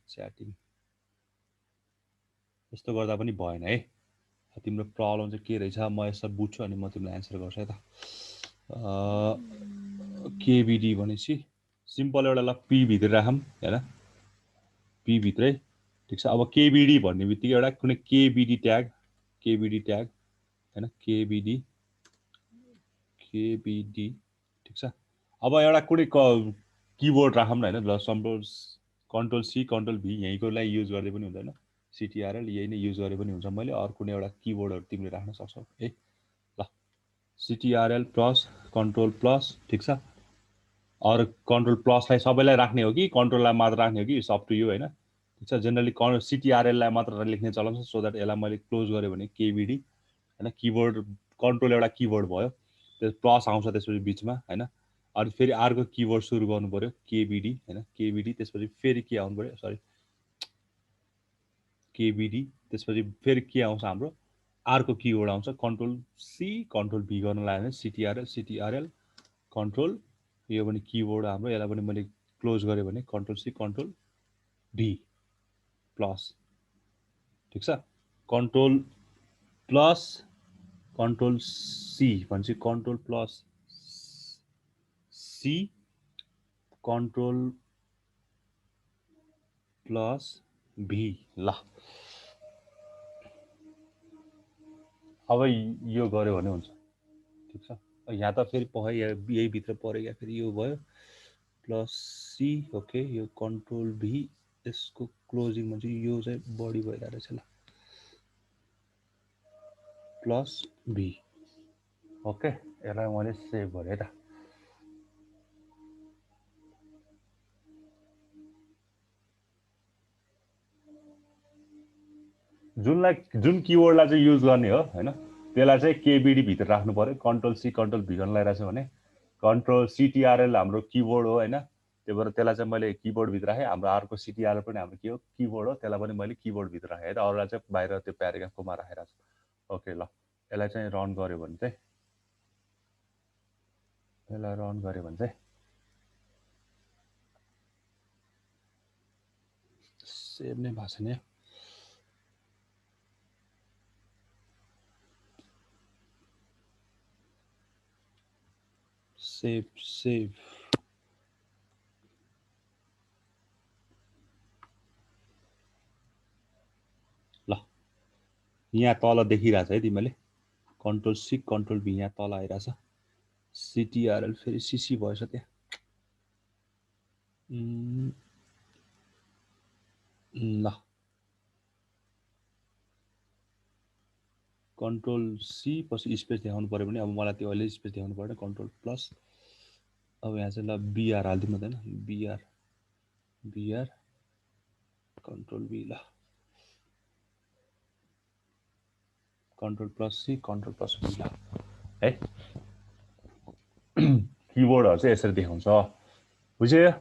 च्याटिङ यस्तो गर्दा पनि भएन है, तिम्रो प्रब्लम चाहिँ के रहेछ म यसो बुझ्छु अनि म तिमीलाई एन्सर गर्छु है त। केबिडी भनेपछि सिम्पल एउटा ल पी भित्र राखौँ होइन, पी भित्रै ठिक छ। अब केबिडी भन्ने बित्तिकै एउटा कुनै केबिडी ट्याग होइन, केबिडी ठिक छ। अब एउटा कुनै किबोर्ड राखौँ न होइन, ल सपोज कन्ट्रोल सी कन्ट्रोल भी यहीँकोलाई युज गर्दै पनि हुँदैन, सिटिआरएल यही नै युज गरे पनि हुन्छ। मैले अरू कुनै एउटा किबोर्डहरू तिमीले राख्न सक्छौ है। ल सिटिआरएल प्लस कन्ट्रोल प्लस ठिक छ। अरू कन्ट्रोल प्लसलाई सबैलाई राख्ने हो कि कन्ट्रोललाई मात्र राख्ने हो कि सब टु यु होइन, ठिक छ। जेनरली सिटिआरएललाई मात्र लेख्ने चलन छ, सो द्याट यसलाई मैले क्लोज गरेँ भने केबिडी होइन, किबोर्ड कन्ट्रोल एउटा किबोर्ड भयो, त्यो प्लस आउँछ त्यसपछि बिचमा होइन। अनि फेरि अर्को किबोर्ड सुरु गर्नु पऱ्यो केबिडी होइन, केबिडी त्यसपछि फेरि के आउनु पऱ्यो, सरी केबिडी त्यसपछि फेरि के आउँछ हाम्रो अर्को किबोर्ड आउँछ कन्ट्रोल सी कन्ट्रोल भी गर्न लाग्यो भने सिटिआरएल कन्ट्रोल, यो पनि किबोर्ड हाम्रो, यसलाई पनि मैले क्लोज गरेँ भने control C control V plus ठिक छ। कन्ट्रोल प्लस कन्ट्रोल सी भनेपछि control plus C control plus V. ल अब यो गर्यो भने हुन्छ ठिक छ। यहाँ त फेरि भयो यही भित्र पऱ्यो या फेरि यो भयो प्लस सी ओके, यो कन्ट्रोल भी यसको क्लोजिङ भन्छ, यो चाहिँ बढी भइरहेको रहेछ ल, प्लस भी ओके। यसलाई मैले सेभ गरेँ त। जुन किबोर्डलाई चाहिँ युज गर्ने हो होइन, त्यसलाई चाहिँ केबिडी भित्र राख्नु पर्यो। कन्ट्रोल सी कन्ट्रोल भी गर्न लगाइरहेको छ भने कन्ट्रोल सिटिआरएल हाम्रो किबोर्ड हो होइन, त्यही भएर त्यसलाई चाहिँ मैले किबोर्ड भित्र राखेँ। हाम्रो अर्को सिटिआरएल पनि हाम्रो के हो किबोर्ड हो, त्यसलाई पनि मैले किबोर्ड भित्र राखेँ है त। अरूलाई चाहिँ बाहिर त्यो प्याराग्राफकोमा राखेर ओके। ल यसलाई चाहिँ रन गर्यो भने चाहिँ सेभ नै भएको छैन। सेभ ल यहाँ तल देखिरहेछ है तिमीले, कन्ट्रोल सी कन्ट्रोल भी यहाँ तल आइरहेछ। सिटिआरएल फेरि सिसी भएछ त्यहाँ। ल कन्ट्रोल सी पछि स्पेस देखाउनु पर्यो भने अब मलाई त्यो अहिले स्पेस देखाउनु पर्दैन कन्ट्रोल प्लस अब यहाँ चाहिँ ल बिआर हालिदिनु हुँदैन बिआर कन्ट्रोल बी ल control plus C control plus B ल है किबोर्डहरु चाहिँ यसरी देखाउँछ बुझ्यो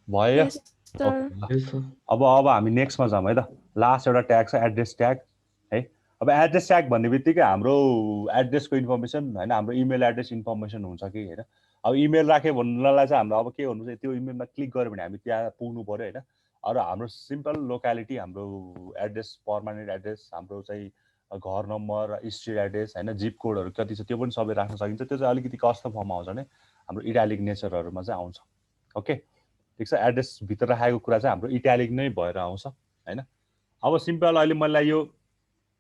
भयो Yes, sir. अब हामी नेक्स्टमा जाउँ है त लास्ट एउटा ट्याग छ एड्रेस ट्याग है अब एड्रेस ट्याग भन्ने बित्तिकै हाम्रो एड्रेसको इन्फर्मेसन हैन हाम्रो इमेल एड्रेस इन्फर्मेसन हुन्छ कि हैन अब इमेल राखे भन्नलाई चाहिँ हाम्रो अब के भन्नु चाहिँ त्यो इमेलमा क्लिक गर्यो भने हामी त्यहाँ पुग्नु पर्यो हैन अरु हाम्रो सिम्पल लोकालिटी हाम्रो एड्रेस पर्मानेन्ट एड्रेस हाम्रो चाहिँ घर नम्बर स्ट्रिट एड्रेस हैन जिप कोडहरु कति छ त्यो पनि सबै राख्न सकिन्छ त्यो चाहिँ अलिकति कस्तो फर्ममा आउँछ भने हाम्रो इटालिक नेचरहरुमा चाहिँ आउँछ ओके ठीक छ एड्रेस भित्र राखेको कुरा चाहिँ हाम्रो इटालिक नै भएर आउँछ हैन अब सिम्पल अहिले मलाई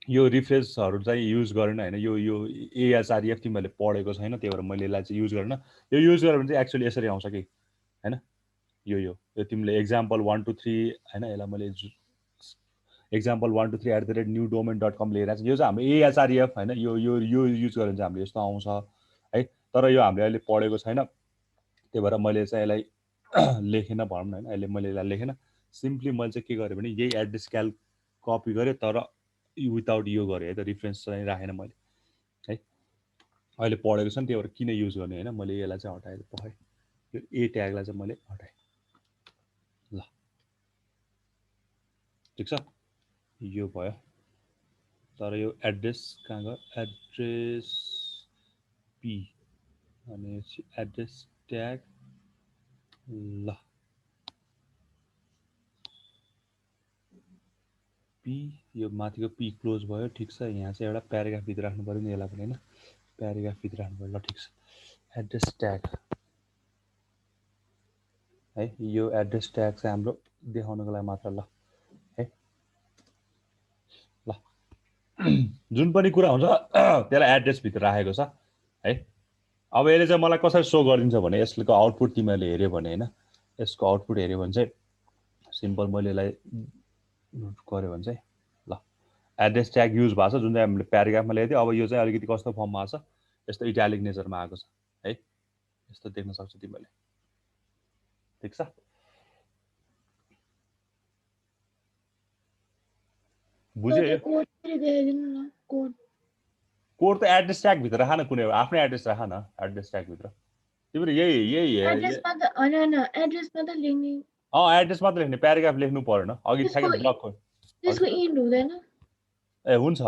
यो रिफ्रेशहरु चाहिँ युज गरेन हैन यो एएचआरएफ तिमीले पढेको छैन त्यही भएर मैले यसलाई चाहिँ युज गर्न यो युज गर्यो भने चाहिँ एक्चुअली यसरी आउँछ कि हैन यो तिमीले एक्जाम्पल 1 2 3 हैन यसलाई मैले एक्जाम्पल 1 2 3 @newdomain.com लेखेर चाहिँ यो चाहिँ हाम्रो एएचआरएफ हैन यो युज गर्यो भने चाहिँ हाम्रो यस्तो आउँछ है तर यो हामीले अहिले पढेको छैन त्यही भएर मैले चाहिँ यसलाई लेखेन भनौँ न हैन अहिले मैले यसलाई लेखेन सिम्पली मैले चाहिँ के गरेँ भने यही एड्रेस क्याल कपी गरेँ तर विदाउट यो गरेँ है त रिफरेन्स चाहिँ राखेन मैले है अहिले पढेको छ नि त्यही भएर किन युज गर्ने हैन मैले यसलाई चाहिँ हटाएर पखाएँ यो ए ट्यागलाई चाहिँ मैले हटाएँ ल ठीक छ यो भयो तर यो एड्रेस कहाँ गयो एड्रेस पी अनि एड्रेस ट्याग ल पी यो माथिको पी क्लोज भयो ठीक छ यहाँ चाहिँ एउटा प्याराग्राफ भित्र राख्नु पर्यो नि यसलाई पनि हैन प्याराग्राफ भित्र राख्नु पर्यो ल ठीक छ एड्रेस ट्याग है यो एड्रेस ट्याग चाहिँ हाम्रो देखाउनको लागि मात्र ल है ल जुन पनि कुरा हुन्छ त्यसलाई एड्रेस भित्र राखेको छ है अब यसले चाहिँ मलाई कसरी शो गरिदिन्छ भने यसको आउटपुट तिमीले हेर्यो भने हैन यसको आउटपुट हेर्यो भने चाहिँ सिम्पल मैले यसलाई गर्यो भने चाहिँ ल एड्रेस ट्याग युज भएको छ जुन चाहिँ हामीले प्याराग्राफमा लेखेको थियो अब यो चाहिँ अलिकति कस्तो फर्ममा आछ यस्तो इटालिक नेचरमा आएको छ है यस्तो देख्न सक्छौ तिमीले ठीक छ बुझ्यो कोड त एड्रेस ट्याग भित्र राख न कुनै आफ्नै एड्रेस राख न एड्रेस ट्याग भित्र तिम्रो यही एड्रेसमा त हैन एड्रेसमा त लेख्ने एड्रेस मात्र लेख्ने प्याराग्राफ लेख्नु पर्दैन अघि ठ्याक्कै ब्लक हो त्यसको इन्ड हुँदैन ए हुन्छ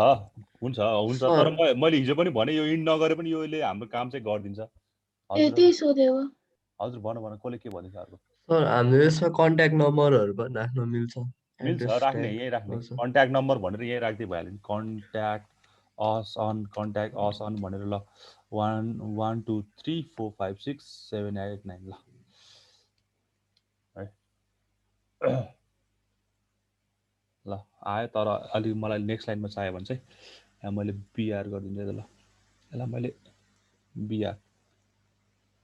तर मैले हिजो पनि भने यो इन्ड नगरे पनि योले हाम्रो काम चाहिँ गरिदिन्छ ए त्यही सोधेको हजुर भन कसले के भनिन्छ अर्को सर हामीले यसमा कन्ट्याक्ट नम्बरहरु पनि राख्न मिल्छ राख्ने यही राख्ने कन्ट्याक्ट नम्बर भनेर यही राख्दै भइहाल्यो नि कन्ट्याक्ट अस अन भनेर ल 1 1 2 3 4 5 6 7 8 9 ल है ल आयो तर अलि मलाई नेक्स्ट लाइनमा चाहियो भने चाहिँ यहाँ मैले बिआर गरिदिन्छु ल यसलाई मैले बिआर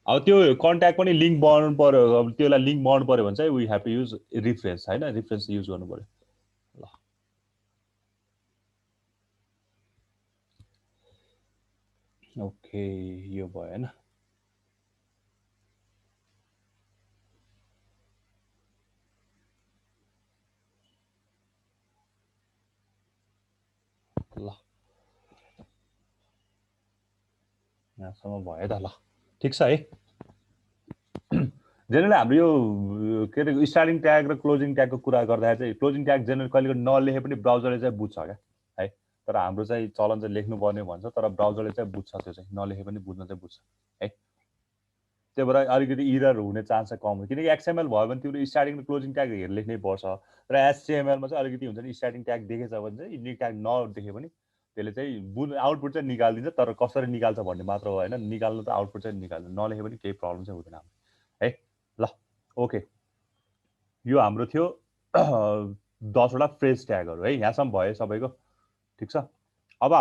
अब त्यो कन्ट्याक्ट पनि लिंक बनाउनु पर्यो अब त्यसलाई लिंक बनाउनु पर्यो भने चाहिँ we have to use reference हैन रिफरेन्स युज गर्नु पर्यो ल ओके यो भयो हैन ल यहाँसम्म भयो त ल ठीक छ है जेनरली हाम्रो यो के अरे स्टार्टिङ ट्याग र क्लोजिङ ट्यागको कुरा गर्दा चाहिँ क्लोजिङ ट्याग जेनरली कहिले नलेखे पनि ब्राउजरले चाहिँ बुझ्छ क्या है तर हाम्रो चाहिँ चलन चाहिँ लेख्नु पर्ने भन्छ तर ब्राउजरले चाहिँ बुझ्छ त्यो चाहिँ नलेखे पनि बुझ्न चाहिँ बुझ्छ है त्यही भएर अलिकति इरर हुने चान्स चाहिँ कम हुन्छ किनकि एक्सएमएल भयो भने तिम्रो स्टार्टिङ र क्लोजिङ ट्याग हेरेर लेख्नै पर्छ र एचटीएमएलमा चाहिँ अलिकति हुन्छ नि स्टार्टिङ ट्याग देखेछ भने चाहिँ युनिक ट्याग नदेखे पनि त्यसले चाहिँ आउटपुट चाहिँ निकाल्दिन्छ तर कसरी निकाल्छ भन्ने मात्र हो हैन निकाल्नु त आउटपुट चाहिँ निकाल्छ नलेखे पनि केही प्रब्लम चाहिँ हुँदैन है ल ओके यो हाम्रो थियो 10 वटा फ्रेज ट्यागहरु है यहाँसम्म भयो सबैको ठीक छ अब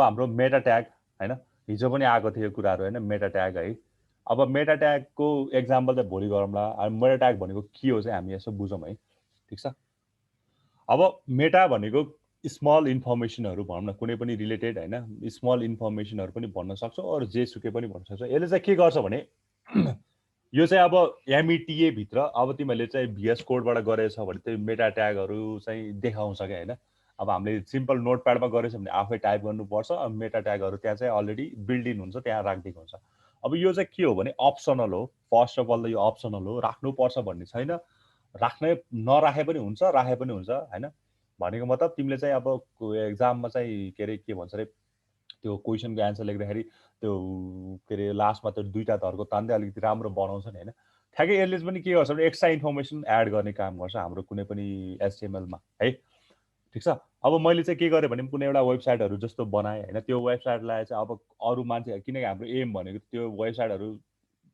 हाम्रो मेटा ट्याग हैन हिजो पनि आएको थियो कुराहरु हैन मेटा ट्याग है अब मेटा ट्यागको एक्जाम्पल चाहिँ भोलि गरौँला अब मेटा ट्याग भनेको के हो चाहिँ हामी यसो बुझौँ है ठिक छ। अब मेटा भनेको स्मल इन्फर्मेसनहरू भनौँ न, कुनै पनि रिलेटेड होइन स्मल इन्फर्मेसनहरू पनि भन्न सक्छौँ अरू जेसुकै पनि भन्न सक्छौँ। यसले चाहिँ के गर्छ भने यो चाहिँ अब एमइटिए भित्र अब तिमीहरूले चाहिँ भिएस कोडबाट गरेछ भने त्यो मेटा ट्यागहरू चाहिँ देखाउँछ क्या होइन। अब हामीले सिम्पल नोटप्याडमा गरेछ भने आफै टाइप गर्नुपर्छ, अब मेटा ट्यागहरू त्यहाँ चाहिँ अलरेडी बिल्ड इन हुन्छ, त्यहाँ राखिदिएको हुन्छ। अब यो चाहिँ के हो भने अप्सनल हो। फर्स्ट अफ अल त यो अप्सनल हो, राख्नुपर्छ भन्ने छैन, राख्नै नराखे पनि हुन्छ, राखे पनि हुन्छ होइन। भनेको मतलब तिमीले चाहिँ अब एक्जाममा चाहिँ के अरे के भन्छ अरे त्यो क्वेसनको एन्सर लेख्दाखेरि त्यो के अरे लास्टमा त्यो दुईवटा धर्को तान्दै अलिकति राम्रो बनाउँछ नि होइन। ठ्याक्कै यसले पनि के गर्छ भने एक्स्ट्रा इन्फर्मेसन एड गर्ने काम गर्छ हाम्रो कुनै पनि एचटिएमएलमा है। ठिक छ। अब मैले चाहिँ के गरेँ भने कुनै एउटा वेबसाइटहरू जस्तो बनाएँ होइन, त्यो वेबसाइटलाई चाहिँ अब अरू मान्छे, किनकि हाम्रो एम भनेको त्यो वेबसाइटहरू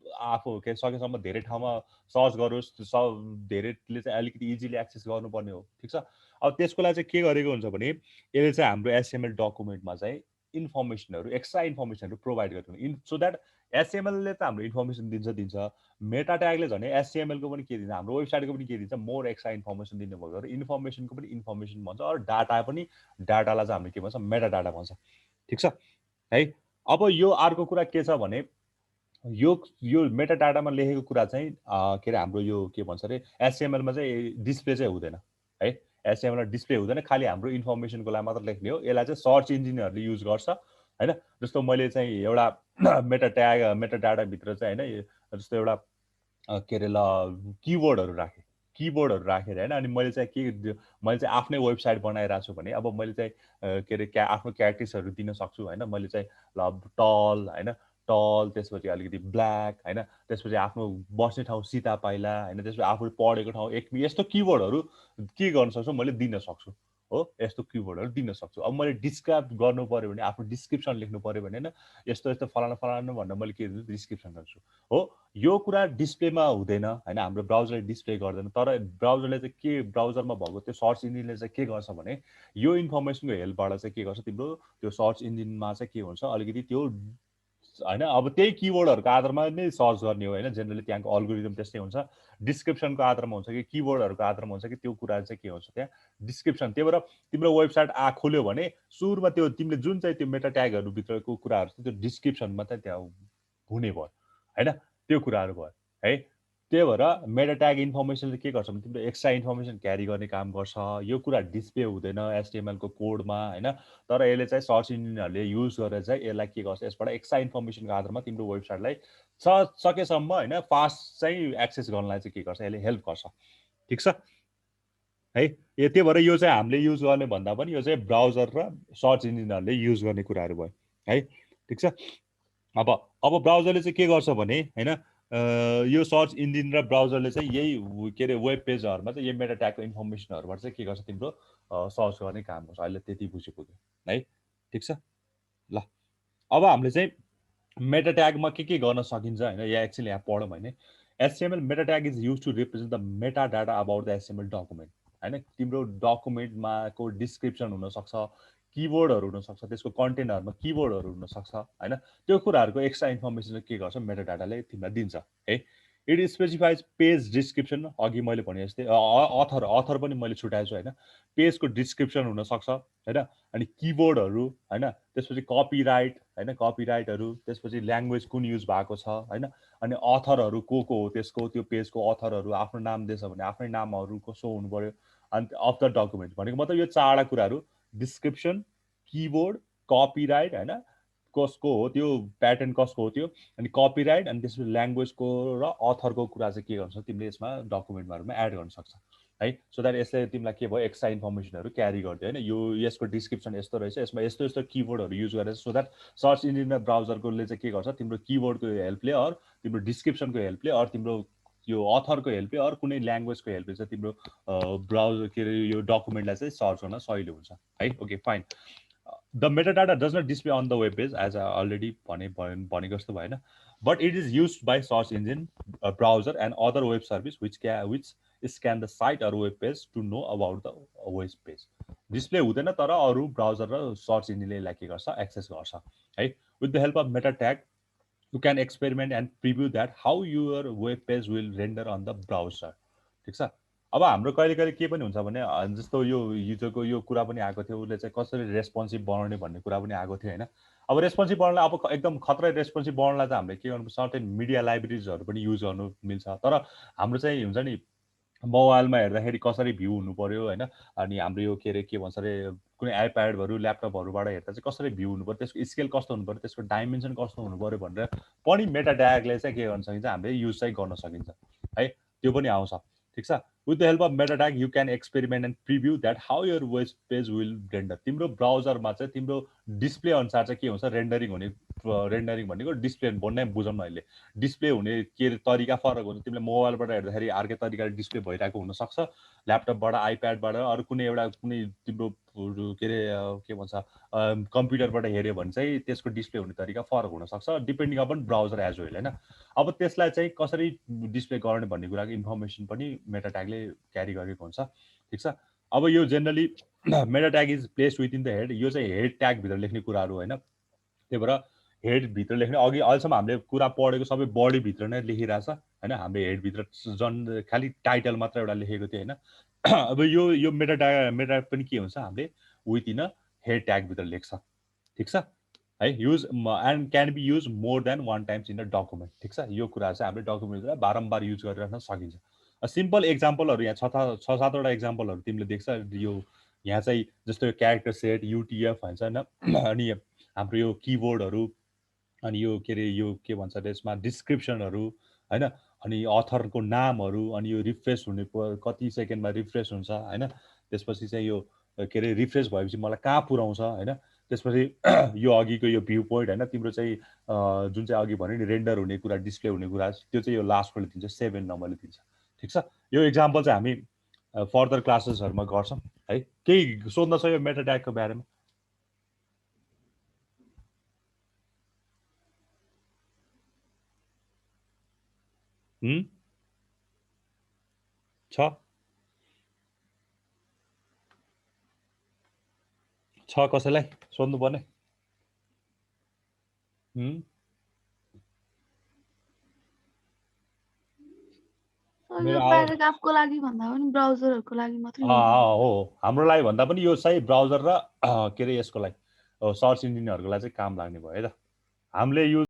आफू के सकेसम्म धेरै ठाउँमा सर्च गरोस्, धेरैले चाहिँ अलिकति इजिली एक्सेस गर्नुपर्ने हो। ठिक छ। अब त्यसको लागि चाहिँ के गरेको हुन्छ भने यसले चाहिँ हाम्रो एचटिएमएल डकुमेन्टमा चाहिँ इन्फर्मेसनहरू एक्स्ट्रा इन्फर्मेसनहरू प्रोभाइड गर्नु सो द्याट एचटिएमएलले त हाम्रो इन्फर्मेसन दिन्छ। मेटा ट्यागले झन् एचटिएमएलको पनि के दिन्छ, हाम्रो वेबसाइटको पनि के दिन्छ, मोर एक्स्ट्रा इन्फर्मेसन दिने भएको इन्फर्मेसनको पनि इन्फर्मेसन भन्छ, अरू डाटा पनि, डाटालाई चाहिँ हामीले के भन्छ मेटा डाटा भन्छ। ठिक छ है। अब यो अर्को कुरा के छ भने यो मेटा डाटामा लेखेको कुरा चाहिँ के अरे हाम्रो यो के भन्छ अरे एचटिएमएलमा चाहिँ डिस्प्ले चाहिँ हुँदैन है। एचटिएमएलमा डिस्प्ले हुँदैन, खालि हाम्रो इन्फर्मेसनको लागि मात्र लेख्ने हो। यसलाई चाहिँ सर्च इन्जिनहरूले युज गर्छ होइन। जस्तो मैले चाहिँ एउटा मेटा डाटाभित्र चाहिँ होइन जस्तो एउटा के अरे ल किवर्डहरू राखेर होइन। अनि मैले चाहिँ आफ्नै वेबसाइट बनाइरहेको छु भने अब मैले चाहिँ के अरे आफ्नो क्यारेक्टर्सहरू दिन सक्छु होइन। मैले चाहिँ ल टल होइन, टल, त्यसपछि अलिकति ब्ल्याक होइन, त्यसपछि आफ्नो बस्ने ठाउँ सीता पाइला होइन, त्यसपछि आफूले पढेको ठाउँ एकमी, यस्तो किवर्डहरू के गर्न सक्छु मैले दिन सक्छु हो। यस्तो किवर्डहरू दिन सक्छु। अब मैले डिस्क्राइब गर्नु पऱ्यो भने आफ्नो डिस्क्रिप्सन लेख्नु पऱ्यो भने होइन यस्तो यस्तो फलाना फलाना भनेर मैले के दिन्छु डिस्क्रिप्सन गर्छु हो। यो कुरा डिस्प्लेमा हुँदैन होइन, हाम्रो ब्राउजरले डिस्प्ले गर्दैन। तर ब्राउजरले चाहिँ के, ब्राउजरमा भएको त्यो सर्च इन्जिनले चाहिँ के गर्छ भने यो इन्फर्मेसनको हेल्पबाट चाहिँ के गर्छ, तिम्रो त्यो सर्च इन्जिनमा चाहिँ के हुन्छ अलिकति त्यो होइन। अब त्यही किवर्डहरूको आधारमा नै सर्च गर्ने हो होइन। जेनरली त्यहाँको अल्गोरिदम त्यस्तै हुन्छ, डिस्क्रिप्सनको आधारमा हुन्छ कि किवर्डहरूको आधारमा हुन्छ कि त्यो कुरा चाहिँ के हुन्छ त्यहाँ डिस्क्रिप्सन। त्यही भएर तिम्रो वेबसाइट खोल्यो भने सुरुमा त्यो तिमीले जुन चाहिँ त्यो मेटा ट्यागहरूभित्रको कुराहरू छ त्यो डिस्क्रिप्सनमा चाहिँ त्यहाँ हुने भयो होइन, त्यो कुराहरू भयो है। त्यही भएर मेटा ट्याग इन्फर्मेसनले के गर्छ भने तिम्रो एक्स्ट्रा इन्फर्मेसन क्यारी गर्ने काम गर्छ। यो कुरा डिस्प्ले हुँदैन एचटिएमएलको कोडमा होइन। तर यसले चाहिँ सर्च इन्जिनहरूले युज गरेर चाहिँ यसलाई के गर्छ, यसबाट एक्स्ट्रा इन्फर्मेसनको आधारमा तिम्रो वेबसाइटलाई सकेसम्म होइन फास्ट चाहिँ एक्सेस गर्नलाई चाहिँ के गर्छ, यसले हेल्प गर्छ। ठिक छ है। त्यही भएर यो चाहिँ हामीले युज गर्ने भन्दा पनि यो चाहिँ ब्राउजर र सर्च इन्जिनहरूले युज गर्ने कुराहरू भयो है। ठिक छ। अब ब्राउजरले चाहिँ के गर्छ भने होइन यो सर्च इन्जिन र ब्राउजरले चाहिँ यही के अरे वेब पेजहरूमा चाहिँ यो मेटा ट्यागको इन्फर्मेसनहरूबाट चाहिँ के गर्छ तिम्रो सर्च गर्ने काम गर्छ। अहिले त्यति बुझिपुग्यो है। ठिक छ ल। अब हामीले चाहिँ मेटा ट्यागमा के गर्न सकिन्छ होइन, या एक्चुअली यहाँ पढौँ होइन। HTML meta tag is use to represent the meta data about the HTML document होइन। तिम्रो डकुमेन्टमाको डिस्क्रिप्सन हुनसक्छ, किवर्डहरू हुनसक्छ, त्यसको कन्टेन्टहरूमा किवर्डहरू हुनसक्छ होइन। त्यो कुराहरूको एक्स्ट्रा इन्फर्मेसन के गर्छ मेटा डाटाले तिमीलाई दिन्छ है। इट स्पेसिफाइज पेज डिस्क्रिप्सन, अघि मैले भने जस्तै अथर पनि मैले छुट्याएको छु होइन। पेजको डिस्क्रिप्सन हुनसक्छ होइन, अनि किबोर्डहरू होइन, त्यसपछि कपिराइट होइन, कपिराइटहरू, त्यसपछि ल्याङ्ग्वेज कुन युज भएको छ होइन, अनि अथरहरू को हो त्यसको, त्यो पेजको अथरहरू आफ्नो नाम दिएछ भने आफ्नै नामहरूको सो हुनु पऱ्यो। अनि अफ द डकुमेन्ट भनेको मतलब यो चारवटा कुराहरू डिस्क्रिप्सन, किबोर्ड, कपिराइट होइन, कसको हो त्यो प्याटर्न, कसको हो त्यो, अनि कपिराइट, अनि त्यसपछि ल्याङ्ग्वेजको र अथरको कुरा चाहिँ के गर्छ तिमीले यसमा डकुमेन्टहरूमा एड गर्न सक्छ है। सो द्याट यसले तिमीलाई के भयो एक्स्ट्रा इन्फर्मेसनहरू क्यारी गरिदियो होइन। यो यसको डिस्क्रिप्सन यस्तो रहेछ, यसमा यस्तो यस्तो किबोर्डहरू युज गरेर, सो द्याट सर्च इन्जिन र ब्राउजरकोले चाहिँ के गर्छ तिम्रो किबोर्डको हेल्पले अर तिम्रो डिस्क्रिप्सनको हेल्पले अर तिम्रो यो अथरको हेल्पले अरू कुनै ल्याङ्ग्वेजको हेल्पले चाहिँ तिम्रो ब्राउजर के अरे यो डकुमेन्टलाई चाहिँ सर्च गर्न सजिलो हुन्छ है। Okay fine. The metadata does not display on the web page as I already भनेको जस्तो भएन, but it is used by search engine, browser and other web service which scan the site or web page to know about the web page. Display हुँदैन तर अरू browser र search इन्जिनले यसलाई के गर्छ एक्सेस गर्छ है। With the help of meta tag you can experiment and preview that how your web page will render on the browser. ठिक छ। अब हाम्रो कहिले के पनि हुन्छ भने जस्तो यो हिजोको यो कुरा पनि आएको थियो, उसले चाहिँ कसरी रेस्पोन्सिभ बनाउने भन्ने कुरा पनि आएको थियो होइन। अब रेस्पोन्सिभ बनाउनलाई अब एकदम खतरा रेस्पोन्सिभ बनाउनलाई चाहिँ हामीले के गर्नु, सर्टेन मिडिया लाइब्रेरिजहरू पनि युज गर्नु मिल्छ। तर हाम्रो चाहिँ हुन्छ नि मोबाइलमा हेर्दाखेरि कसरी भ्यू हुनु पर्यो होइन, अनि हाम्रो यो के भन्छ अरे कुनै आइप्याडहरू ल्यापटपहरूबाट हेर्दा चाहिँ कसरी भ्यू हुनु पर्यो, त्यसको स्केल कस्तो हुनु पर्यो, त्यसको डाइमेन्सन कस्तो हुनु पर्यो भनेर पनि मेटा ट्यागले चाहिँ के गर्न सकिन्छ, हामीले युज चाहिँ गर्न सकिन्छ है, त्यो पनि आउँछ। ठिक छ। With the help of meta tag, you can experiment and preview that how your web page will render. तिम्रो ब्राउजरमा चाहिँ तिम्रो डिस्प्ले अनुसार चाहिँ के हुन्छ, रेन्डरिङ हुने, रेन्डरिङ भनेको डिस्प्ले भन्ने बुझौँ न अहिले, डिस्प्ले हुने के तरिका फरक हुन्छ। तिमीले मोबाइलबाट हेर्दाखेरि अर्कै तरिकाले डिस्प्ले भइरहेको हुनसक्छ, ल्यापटपबाट आइप्याडबाट अरू कुनै एउटा कुनै तिम्रो के भन्छ कम्प्युटरबाट हेऱ्यो भने चाहिँ त्यसको डिस्प्ले हुने तरिका फरक हुनसक्छ, depending upon browser as well होइन। अब त्यसलाई चाहिँ कसरी डिस्प्ले गर्ने भन्ने कुराको इन्फर्मेसन पनि मेटा ट्यागले क्यारी गरेको हुन्छ। ठिक छ। अब यो generally Meta tag is place with in the head, यो चाहिँ हेड ट्यागभित्र लेख्ने कुराहरू होइन। त्यही भएर हेडभित्र लेख्ने, अघि अहिलेसम्म हामीले कुरा पढेको सबै बडीभित्र नै लेखिरहेछ होइन, हामीले हेडभित्र खालि टाइटल मात्र एउटा लेखेको थियो होइन। अब यो मेटा ट्याग पनि के हुन्छ, हामीले विथ इन अ हेड ट्यागभित्र लेख्छ। ठिक छ है। Use and can be use more than one times in a document. ठिक छ। यो कुरा चाहिँ हामीले डकुमेन्टलाई बारम्बार युज गरिरहन सकिन्छ। सिम्पल एक्जाम्पलहरू यहाँ 6-7वटा एक्जाम्पलहरू तिमीले देख्छ। यो यहाँ चाहिँ जस्तो क्यारेक्टर सेट, युटिएफ भन्छ होइन, अनि हाम्रो यो किबोर्डहरू, अनि यो यो के भन्छ त्यसमा डिस्क्रिप्सनहरू होइन, अनि अथरको नामहरू, अनि यो रिफ्रेस हुने कति सेकेन्डमा रिफ्रेस हुन्छ होइन, त्यसपछि चाहिँ यो रिफ्रेस भएपछि मलाई कहाँ पुऱ्याउँछ होइन, त्यसपछि यो अघिको यो भ्यू पोइन्ट होइन, तिम्रो चाहिँ जुन चाहिँ अघि भन्यो नि रेन्डर हुने कुरा, डिस्प्ले हुने कुरा, त्यो चाहिँ यो लास्टकोले दिन्छ, 7 नम्बरले दिन्छ। ठिक छ। यो इक्जाम्पल चाहिँ हामी फर्दर क्लासेसहरूमा गर्छौँ है। केही सोध्न छ यो मेटा ट्यागको बारेमा? छ कसैलाई सोध्नु पर्ने? प्याराग्राफको लागि भन्दा पनि ब्राउजरहरूको लागि मात्रै हो, हाम्रो लागि भन्दा पनि यो चाहिँ ब्राउजर र यसको लागि सर्च इन्जिनहरूको लागि चाहिँ काम लाग्ने भयो है त। हामीले युज